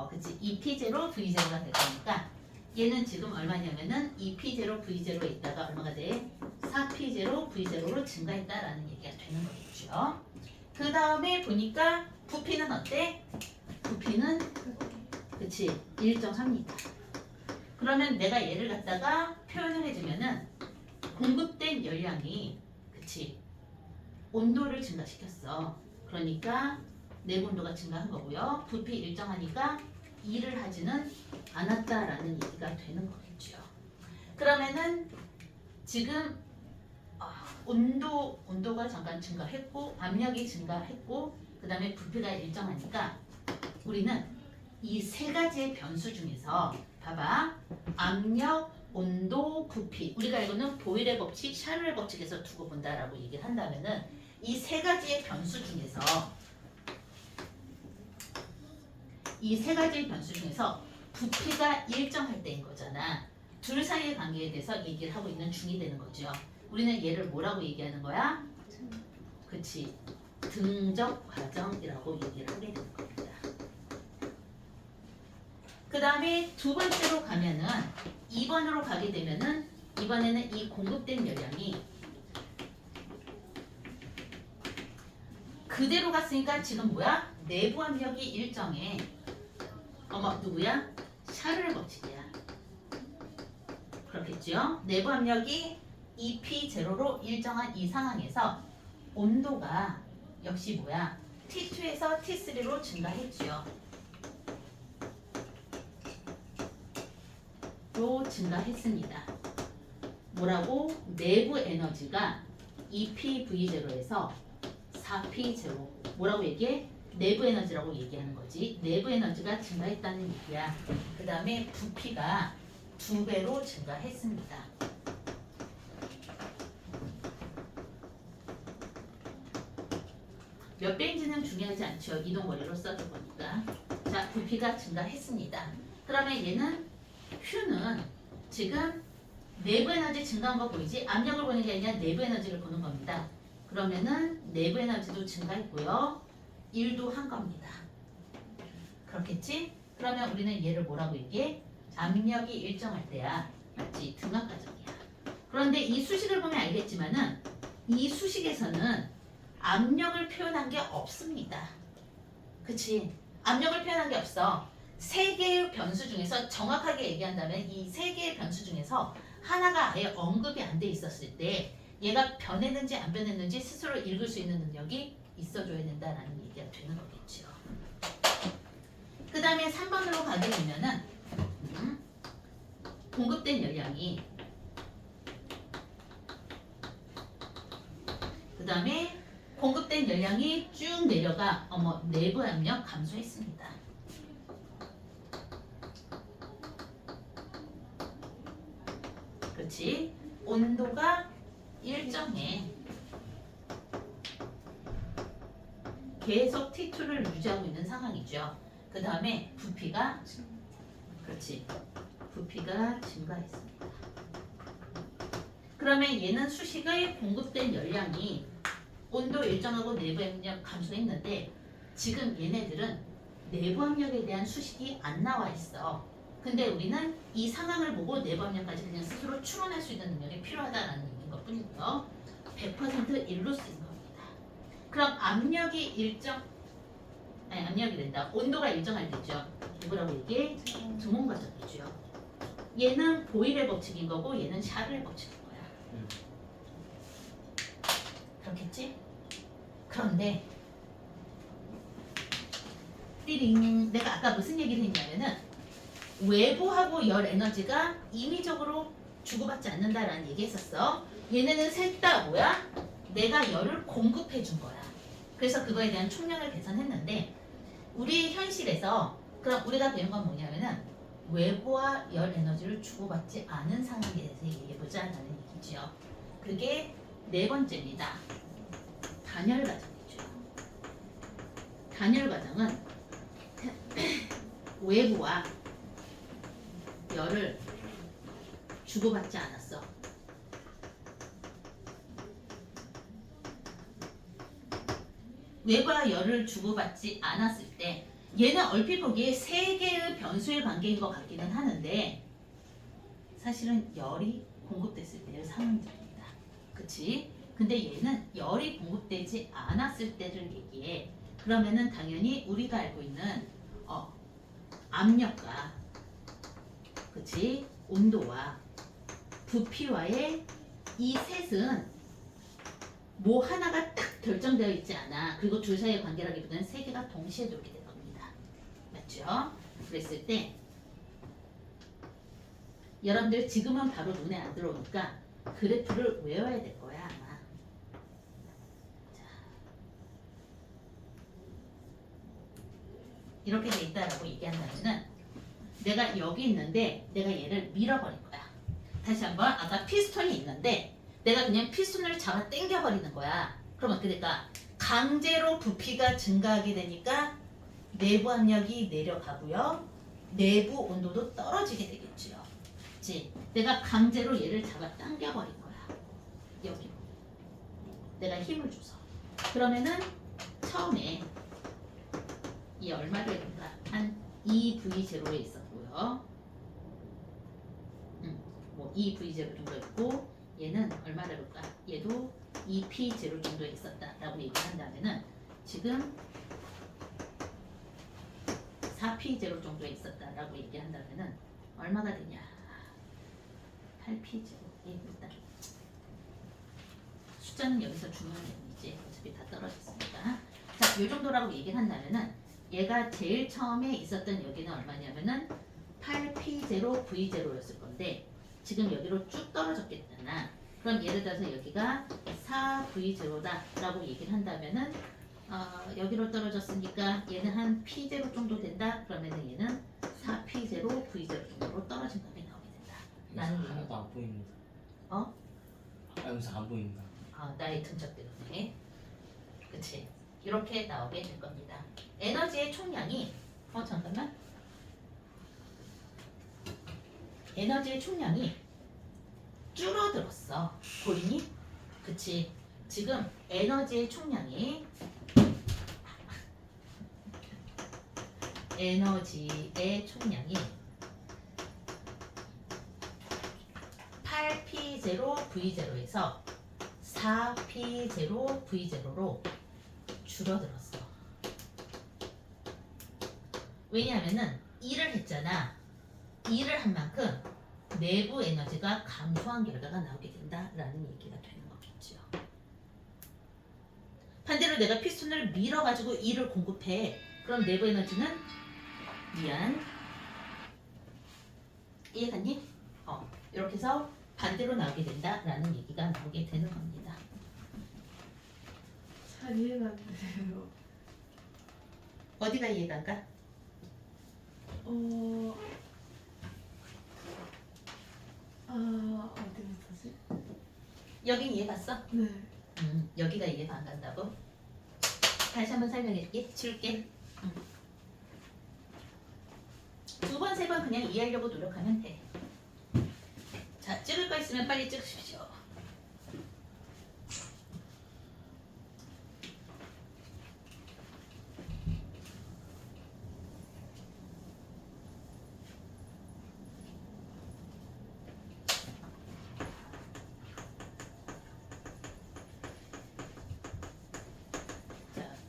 그치. 2P0, V0가 될 거니까 얘는 지금 얼마냐면은 2P0, V0에 있다가 얼마가 돼? 4P0, V0로 증가했다라는 얘기가 되는 거겠죠. 그 다음에 보니까 부피는 어때? 부피는 그치. 일정합니다. 그러면 내가 얘를 갖다가 표현을 해주면은 공급된 열량이 그치. 온도를 증가시켰어. 그러니까 내부 온도가 증가한 거고요. 부피 일정하니까 일을 하지는 않았다라는 얘기가 되는 거겠죠. 그러면은 지금 온도가 잠깐 증가했고 압력이 증가했고 그 다음에 부피가 일정하니까 우리는 이 세 가지의 변수 중에서 봐봐. 압력, 온도, 부피. 우리가 알고는 보일의 법칙, 샤를의 법칙에서 두고 본다라고 얘기를 한다면은 이 세 가지의 변수 중에서 부피가 일정할 때인 거잖아. 둘 사이의 관계에 대해서 얘기를 하고 있는 중이 되는 거죠. 우리는 얘를 뭐라고 얘기하는 거야? 그치. 등적 과정이라고 얘기를 하게 되는 겁니다. 그 다음에 두 번째로 가면은 2번으로 가게 되면은 이번에는 이 공급된 열량이 그대로 갔으니까 지금 뭐야? 내부 압력이 일정해. 누구야? 샤를 법칙이야. 그렇겠죠? 내부 압력이 2P0로 일정한 이 상황에서 온도가 역시 뭐야? T2에서 T3로 증가했죠. 로 증가했습니다. 뭐라고? 내부 에너지가 2PV0에서 4P0 뭐라고 얘기해? 내부 에너지라고 얘기하는 거지. 내부 에너지가 증가했다는 얘기야. 그 다음에 부피가 2배로 증가했습니다. 몇 배인지는 중요하지 않죠. 이동거리로 써줄 거니까. 자, 부피가 증가했습니다. 그러면 얘는 Q는 지금 내부 에너지 증가한 거 보이지? 압력을 보는 게 아니라 내부 에너지를 보는 겁니다. 그러면은 내부 에너지도 증가했고요. 일도 한 겁니다. 그렇겠지? 그러면 우리는 얘를 뭐라고 얘기해? 압력이 일정할 때야. 맞지? 등압 과정이야. 그런데 이 수식을 보면 알겠지만은 이 수식에서는 압력을 표현한 게 없습니다. 그치? 압력을 표현한 게 없어. 세 개의 변수 중에서 정확하게 얘기한다면 이 세 개의 변수 중에서 하나가 아예 언급이 안 돼 있었을 때 얘가 변했는지 안 변했는지 스스로 읽을 수 있는 능력이 있어줘야 된다라는 얘기가 되는 거겠죠. 그 다음에 3번으로 가게 되면은 공급된 열량이 그 다음에 공급된 열량이 쭉 내려가 내부 압력 감소했습니다. 그렇지? 온도가 일정해. 계속 T2를 유지하고 있는 상황이죠. 그 다음에 부피가 그렇지. 부피가 증가했습니다. 그러면 얘는 수식의 공급된 열량이 온도 일정하고 내부 압력 감소했는데 지금 얘네들은 내부 압력에 대한 수식이 안 나와 있어. 근데 우리는 이 상황을 보고 내부 압력까지 그냥 스스로 추론할 수 있는 능력이 필요하다는 얘기인 것 뿐이고요. 100% 일로 쓰는 겁니다. 그럼 압력이 일정, 아니 압력이 된다. 온도가 일정할 때죠. 뭐라고 얘기해? 등온 과정이죠. 얘는 보일의 법칙인 거고 얘는 샤를의 법칙인 거야. 그렇겠지? 그런데 띠링 내가 아까 무슨 얘기를 했냐면은 외부하고 열 에너지가 임의적으로 주고받지 않는다라는 얘기 했었어. 얘네는 셋 다 뭐야? 내가 열을 공급해 준 거야. 그래서 그거에 대한 총량을 계산했는데 우리 현실에서 그럼 우리가 배운 건 뭐냐면은 외부와 열 에너지를 주고받지 않은 상황에 대해서 얘기해보자라는 얘기죠. 그게 네 번째입니다. 단열 과정이죠. 단열 과정은 외부와 열을 주고받지 않았어. 외부와 열을 주고받지 않았을 때 얘는 얼핏 보기에 세 개의 변수의 관계인 것 같기는 하는데 사실은 열이 공급됐을 때의 상황들입니다. 그치? 근데 얘는 열이 공급되지 않았을 때를 얘기해. 그러면은 당연히 우리가 알고 있는 압력과 그치? 온도와 부피와의 이 셋은 뭐 하나가 딱 결정되어 있지 않아. 그리고 둘 사이의 관계라기보다는 세 개가 동시에 돌게 될 겁니다. 맞죠? 그랬을 때 여러분들 지금은 바로 눈에 안 들어오니까 그래프를 외워야 될 거야 아마. 자, 이렇게 돼 있다라고 얘기한다면은 내가 여기 있는데 내가 얘를 밀어버릴 거야. 다시 한번 아까 피스톤이 있는데 내가 그냥 피스톤을 잡아 당겨버리는 거야. 그럼 어떻게 될까? 강제로 부피가 증가하게 되니까 내부 압력이 내려가고요. 내부 온도도 떨어지게 되겠죠. 그치? 내가 강제로 얘를 잡아 당겨버린 거야. 여기로. 내가 힘을 줘서. 그러면은 처음에 이 얼마를 해볼까? 한 2V0에 있었고요. 뭐 2V0 정도 있고 얘는 얼마를 해볼까? 얘도 2P0 정도에 있었다라고 얘기한다면은 지금 4P0 정도에 있었다라고 얘기한다면은 얼마가 되냐? 8P0. 일단 숫자는 여기서 중요한 게 아니지. 어차피 다 떨어졌으니까. 자, 이 정도라고 얘기를 한다면은 얘가 제일 처음에 있었던 여기는 얼마냐면은 8P0V0였을 건데 지금 여기로 쭉 떨어졌겠잖아. 그럼 예를 들어서 여기가 4V0다라고 얘기를 한다면은 여기로 떨어졌으니까 얘는 한 P0 정도 된다. 그러면은 얘는 4P0V0 정도로 떨어진 값이 나오게 된다. 라는 여기서 얘기. 하나도 안 보입니다. 어? 여기서 안 보입니다. 나의 등적 때문에. 그치? 이렇게 나오게 될 겁니다. 에너지의 총량이 잠깐만. 에너지의 총량이 줄어들었어. 보이니? 그치? 지금 에너지의 총량이 8P0V0에서 4P0V0로 줄어들었어. 왜냐하면은 일을 했잖아. 일을 한 만큼 내부 에너지가 감소한 결과가 나오게 된다라는 얘기가 되는 거겠죠. 반대로 내가 피스톤을 밀어가지고 일을 공급해. 그럼 내부 에너지는 미안. 이해갔니? 이렇게 해서 반대로 나오게 된다라는 얘기가 나오게 되는 겁니다. 잘 이해가 안 돼요. 어디가 이해가 안 가? 어디부터지? 여긴 이해 갔어? 네. 여기가 이해가 안 간다고? 다시 한번 설명해줄게. 지울게. 두 번, 세 번 그냥 이해하려고 노력하면 돼. 자, 찍을 거 있으면 빨리 찍으십시오.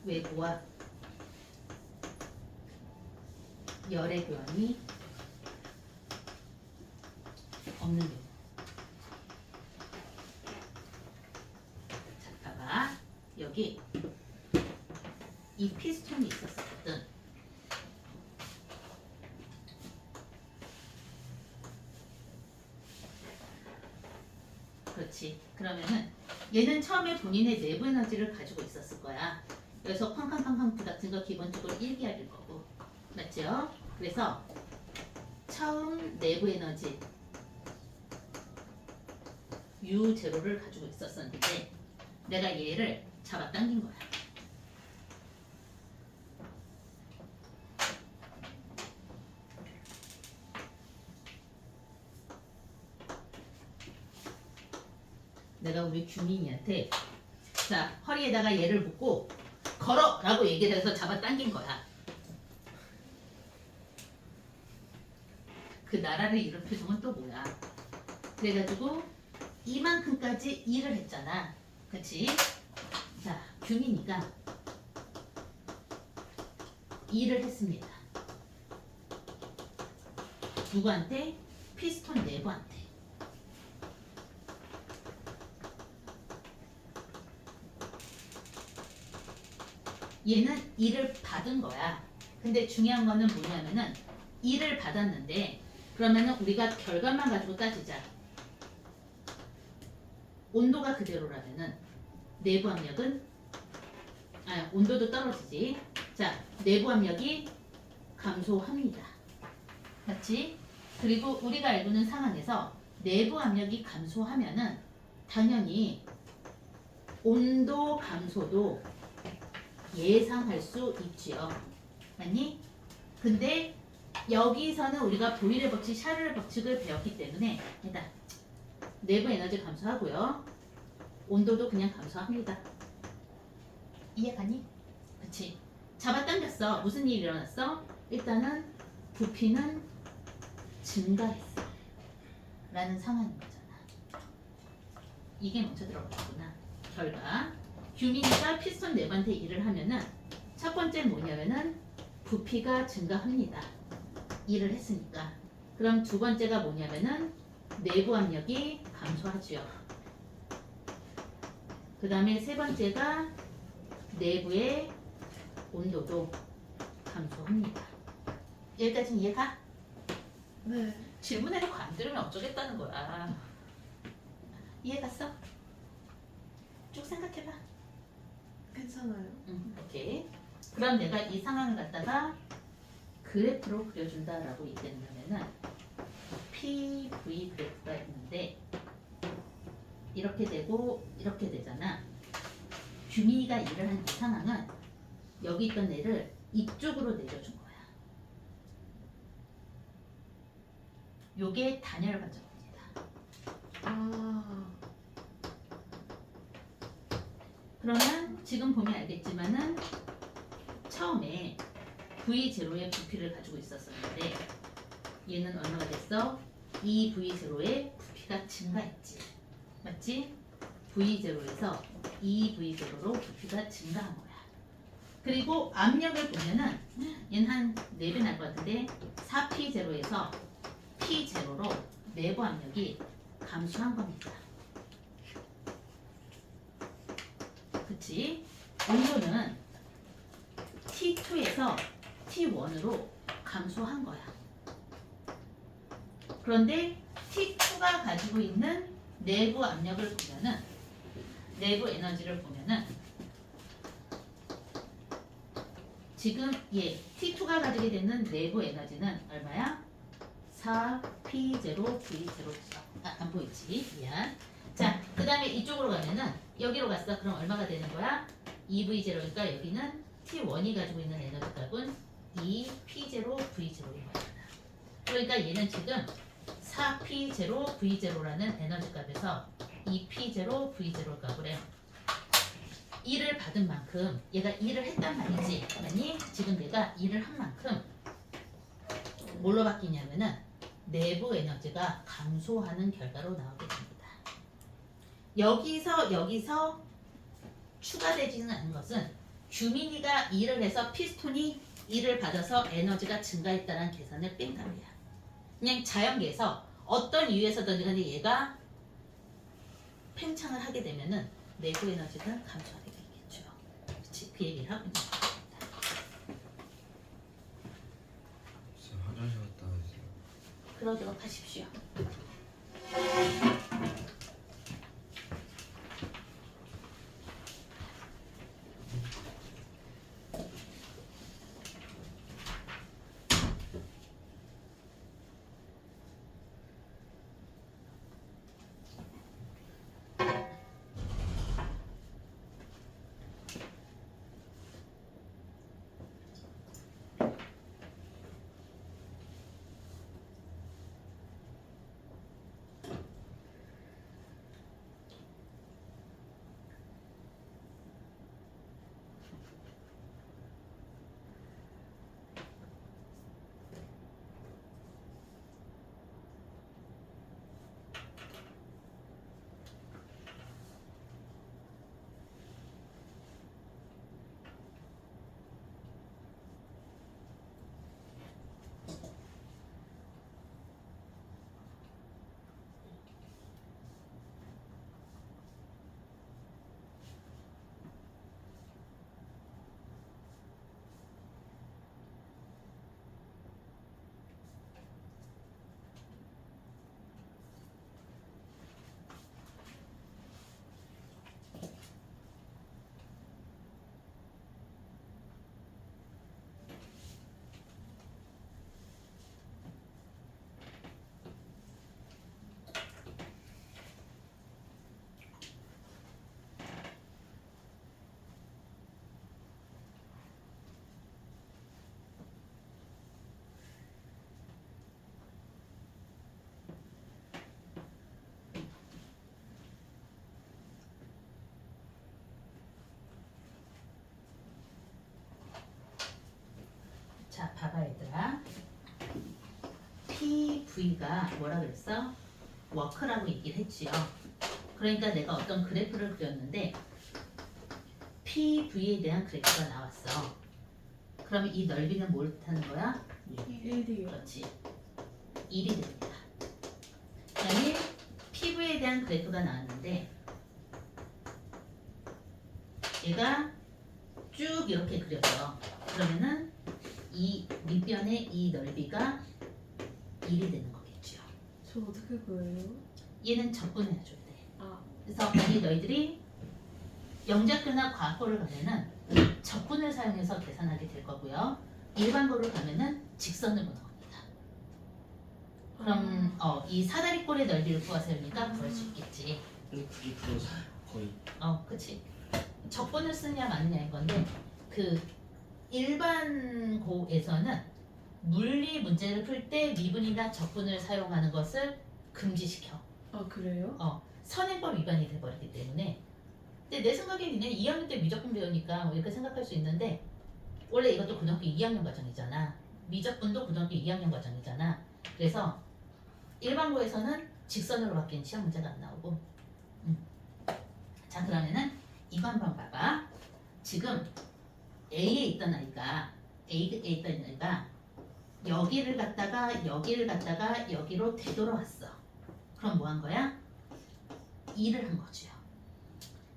외부와 열의 교환이 없는 경우. 자, 봐봐. 여기 이 피스톤이 있었거든. 그렇지. 그러면은 얘는 처음에 본인의 내부 에너지를 가지고 있었을 거야. 그래서 쾅쾅쾅쾅 같은 거 기본적으로 1기압일 거고. 맞죠? 그래서 처음 내부 에너지 U0를 가지고 있었었는데 내가 얘를 잡아당긴 거야. 내가 우리 규민이한테 자 허리에다가 얘를 묶고 걸어! 라고 얘기를 해서 잡아당긴 거야. 그 나라를 이룬 표정은 또 뭐야? 그래가지고 이만큼까지 일을 했잖아. 그치? 자, 규민이가 일을 했습니다. 누구한테? 피스톤 내부한테. 얘는 일을 받은 거야. 근데 중요한 거는 뭐냐면은 일을 받았는데 그러면은 우리가 결과만 가지고 따지자. 온도가 그대로라면은 내부 압력은 온도도 떨어지지. 자, 내부 압력이 감소합니다. 맞지? 그리고 우리가 알고 있는 상황에서 내부 압력이 감소하면은 당연히 온도 감소도 예상할 수 있지요. 맞니? 근데 여기서는 우리가 보일의 법칙, 샤를의 법칙을 배웠기 때문에 일단 내부 에너지 감소하고요. 온도도 그냥 감소합니다. 이해가니? 그치? 잡아당겼어. 무슨 일이 일어났어? 일단은 부피는 증가했어. 라는 상황인 거잖아. 이게 먼저 들어갔구나. 결과 규민이가 피스톤 내부한테 일을 하면은 첫 번째 뭐냐면은 부피가 증가합니다. 일을 했으니까. 그럼 두 번째가 뭐냐면은 내부 압력이 감소하죠. 그 다음에 세 번째가 내부의 온도도 감소합니다. 여기까지는 이해가? 네. 질문해놓고 안 들으면 어쩌겠다는 거야. 이해갔어? 쭉 생각해봐. 괜찮아요. 오케이. 그럼 내가 이 상황을 갖다가 그래프로 그려준다라고 얘기한다면은 PV 그래프가 있는데 이렇게 되고 이렇게 되잖아. 규민이가 일을 한 이 상황은 여기 있던 애를 이쪽으로 내려준 거야. 요게 단열 과정입니다. 아, 그러면 지금 보면 알겠지만은 처음에 V0의 부피를 가지고 있었었는데 얘는 얼마가 됐어? 이 V0의 부피가 증가했지. 맞지? V0에서 이 V0로 부피가 증가한 거야. 그리고 압력을 보면은 얘는 한 4배 날 것 같은데 4P0에서 P0로 내부 압력이 감소한 겁니다. 그치? 온도는 T2에서 T1으로 감소한 거야. 그런데 T2가 가지고 있는 내부 압력을 보면은 내부 에너지를 보면은 지금 T2가 가지게 되는 내부 에너지는 얼마야? 4P0V0 안 보이지? 미안. 자, 그 다음에 이쪽으로 가면은 여기로 갔어. 그럼 얼마가 되는 거야? 2V0니까 여기는 T1이 가지고 있는 에너지 값은 2P0V0인 거야. 그러니까 얘는 지금 4P0V0라는 에너지 값에서 2P0V0 값을 해. 일을 받은 만큼 얘가 일을 했단 말이지. 아니 지금 내가 일을 한 만큼 뭘로 바뀌냐면은 내부 에너지가 감소하는 결과로 나오게 됩니다. 여기서 추가되지는 않은 것은 규민이가 일을 해서 피스톤이 일을 받아서 에너지가 증가했다는 계산을 뺀단 말이야. 그냥 자연계에서 어떤 이유에서든 간에 얘가 팽창을 하게 되면은 내부 에너지는 감소하게 되겠죠. 그렇지? 그 얘기를 하고 있는 겁니다. 쌤 화장실 갔다 와주세요. 그러도록 하십시오. 자, 봐봐 얘들아. PV가 뭐라 그랬어? 워크라고 얘기를 했지요. 그러니까 내가 어떤 그래프를 그렸는데 PV에 대한 그래프가 나왔어. 그러면 이 넓이는 뭘 뜻하는 거야? 1D요. 그렇지. 1이 됩니다. 그다음에 PV에 대한 그래프가 나왔는데 얘가 쭉 이렇게 그려져. 그러면은 이 밑변의 이 넓이가 1이 되는 거겠죠. 저 어떻게 구해요? 얘는 적분해줘야 돼. 아, 그래서 만약 너희들이 영작교나 과학고를 가면은 적분을 사용해서 계산하게 될 거고요. 일반고를 가면은 직선을 보는 겁니다. 그럼 이 사다리꼴의 넓이를 구하세요. 그러니까 구할 수 있겠지. 근데 그게 그거지 거의. 그치. 적분을 쓰느냐 마느냐인 건데 그 일반고에서는 물리 문제를 풀 때 미분이나 적분을 사용하는 것을 금지시켜. 아 그래요? 선행법 위반이 돼버리기 때문에. 근데 내 생각에 니네 2학년 때 미적분 배우니까 뭐 이렇게 생각할 수 있는데 원래 이것도 고등학교 2학년 과정이잖아. 미적분도 고등학교 2학년 과정이잖아. 그래서 일반고에서는 직선으로 바뀐 시험 문제가 안 나오고. 자, 그러면은 이거 한번 봐봐. 지금 A에 있던 아이가 여기를 갔다가 여기로 되돌아왔어. 그럼 뭐 한 거야? 일을 한 거죠.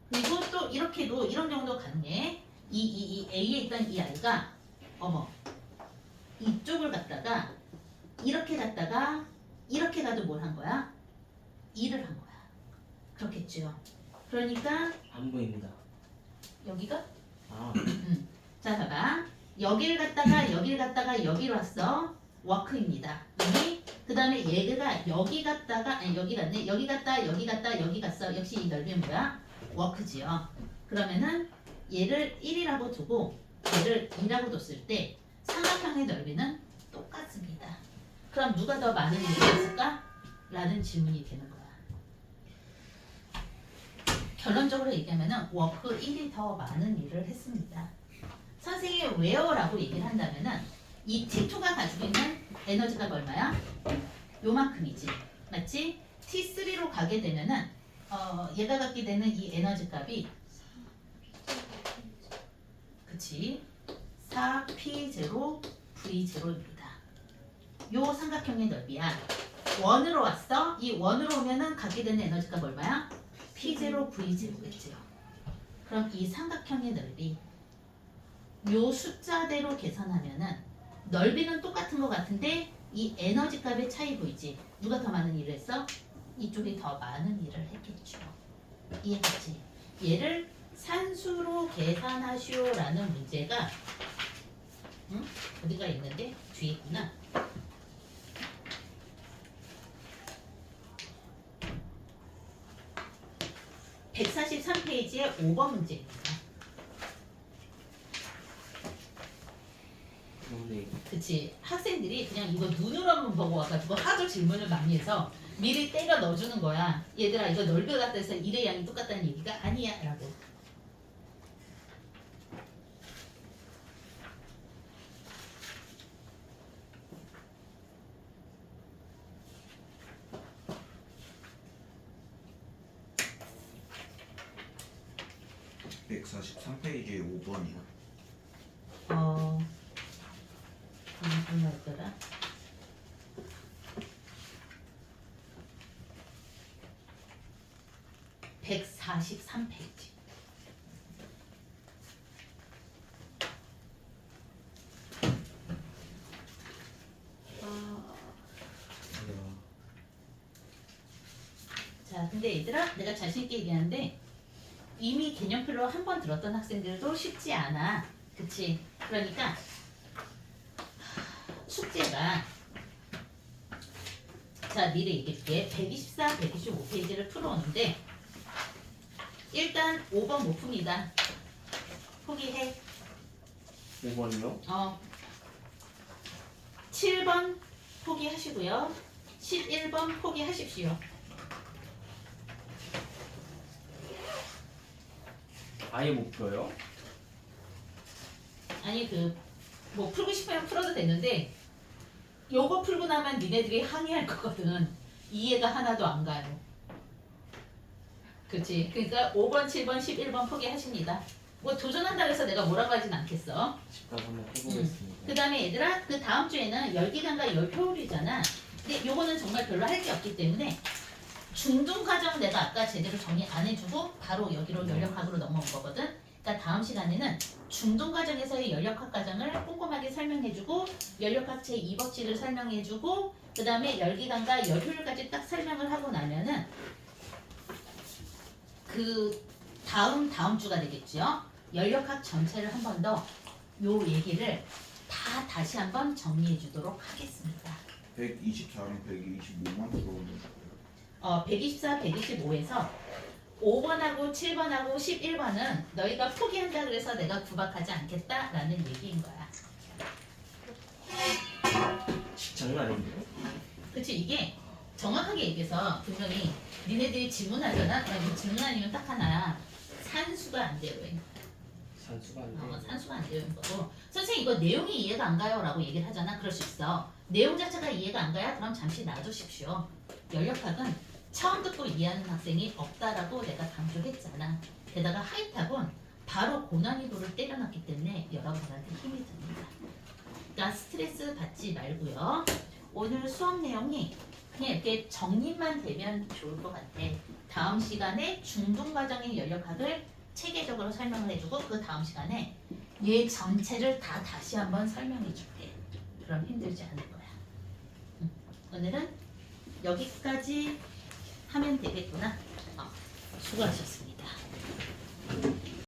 그리고 또 이렇게도 이런 경우도 가능해. 이 A에 있던 이 아이가 이쪽을 갔다가 이렇게 가도 뭘 한 거야? 일을 한 거야. 그렇겠죠. 그러니까 안 보입니다. 여기가 아, 자, 봐봐. 여기를 갔다가 여기로 왔어. 워크입니다. 그 다음에 얘가 여기 갔다가 아니 여기 갔네. 여기 갔어. 역시 이 넓이는 뭐야? 워크지요. 그러면은 얘를 1이라고 두고 얘를 2라고 뒀을 때 삼각형의 넓이는 똑같습니다. 그럼 누가 더 많은 일을 했을까? 라는 질문이 되는 거야. 결론적으로 얘기하면은 워크 1이 더 많은 일을 했습니다. 선생님이 where라고 얘기를 한다면은 이 T2가 가지고 있는 에너지가 얼마야? 요만큼이지. 맞지? T3로 가게 되면은 얘가 갖게 되는 이 에너지 값이 그치? 4P0 V0입니다. 요 삼각형의 넓이야. 원으로 왔어? 이 원으로 오면은 갖게 되는 에너지가 얼마야? P0 V0겠지요. 그럼 이 삼각형의 넓이 요 숫자대로 계산하면은 넓이는 똑같은 것 같은데 이 에너지 값의 차이 보이지? 누가 더 많은 일을 했어? 이쪽이 더 많은 일을 했겠죠. 이해했지? 얘를 산수로 계산하시오라는 문제가 어디가 있는데? 뒤에 있구나. (143페이지의) 5번 문제입니다. 그런데 그치. 학생들이 그냥 이거 눈으로만 보고 와가지고 하도 질문을 많이 해서 미리 때려 넣어주는 거야. 얘들아 이거 넓이가 같다 해서 일의 양이 똑같다는 얘기가 아니야 라고. 백 143페이지에 5번이야. 얼마였더라? (143페이지) 자, 근데 얘들아, 내가 자신 있게 얘기하는데 이미 개념표로 한 번 들었던 학생들도 쉽지 않아. 그치? 그러니까 숙제가 자, 미리 얘기할게. 124, 125페이지를 풀어오는데 일단 5번 못 풉니다. 포기해. 5번이요? 7번 포기하시고요. 11번 포기하십시오. 아예 못 풀어요? 아니 뭐 풀고 싶으면 풀어도 되는데 요거 풀고 나면 니네들이 항의할 거거든. 이해가 하나도 안 가요. 그치? 그러니까 5번, 7번, 11번 포기하십니다. 뭐 도전한다고 해서 내가 뭐라고 하진 않겠어. 집 가서 한번 해보겠습니다. 그 다음에 얘들아 그 다음 주에는 열기관과 열효율이잖아. 근데 요거는 정말 별로 할 게 없기 때문에 중등 과정 내가 아까 제대로 정리 안 해주고 바로 여기로 연력학으로 넘어온 거거든. 그러니까 다음 시간에는 중등 과정에서의 연력학 과정을 꼼꼼하게 설명해주고 연력학 제2법칙을 설명해주고 그 다음에 열기관과 열효율까지 딱 설명을 하고 나면은 그 다음 주가 되겠죠. 연력학 전체를 한 번 더 요 얘기를 다 다시 한번 정리해 주도록 하겠습니다. 124랑 125만 들어오는 124, 125에서 5번하고 7번하고 11번은 너희가 포기한다 그래서 내가 구박하지 않겠다라는 얘기인 거야. 장난 아닌데요? 그치? 이게 정확하게 얘기해서 분명히 니네들이 질문하잖아. 그럼 질문 아니면 딱 하나야. 산수가 안 돼요. 산수가 안 돼. 산수가 안 되는 거고 선생님 이거 내용이 이해가 안 가요 라고 얘기를 하잖아. 그럴 수 있어. 내용 자체가 이해가 안 가요? 그럼 잠시 놔두십시오. 연력학은 처음 듣고 이해하는 학생이 없다라고 내가 강조했잖아. 게다가 하이탑은 바로 고난이도를 때려놨기 때문에 여러분한테 힘이 듭니다. 그러니까 스트레스 받지 말고요. 오늘 수업 내용이 그냥 이렇게 정리만 되면 좋을 것 같아. 다음 시간에 중등과정의 연력학을 체계적으로 설명을 해주고 그 다음 시간에 얘 전체를 다 다시 한번 설명해 줄게. 그럼 힘들지 않을 거야. 오늘은 여기까지 하면 되겠구나. 수고하셨어요.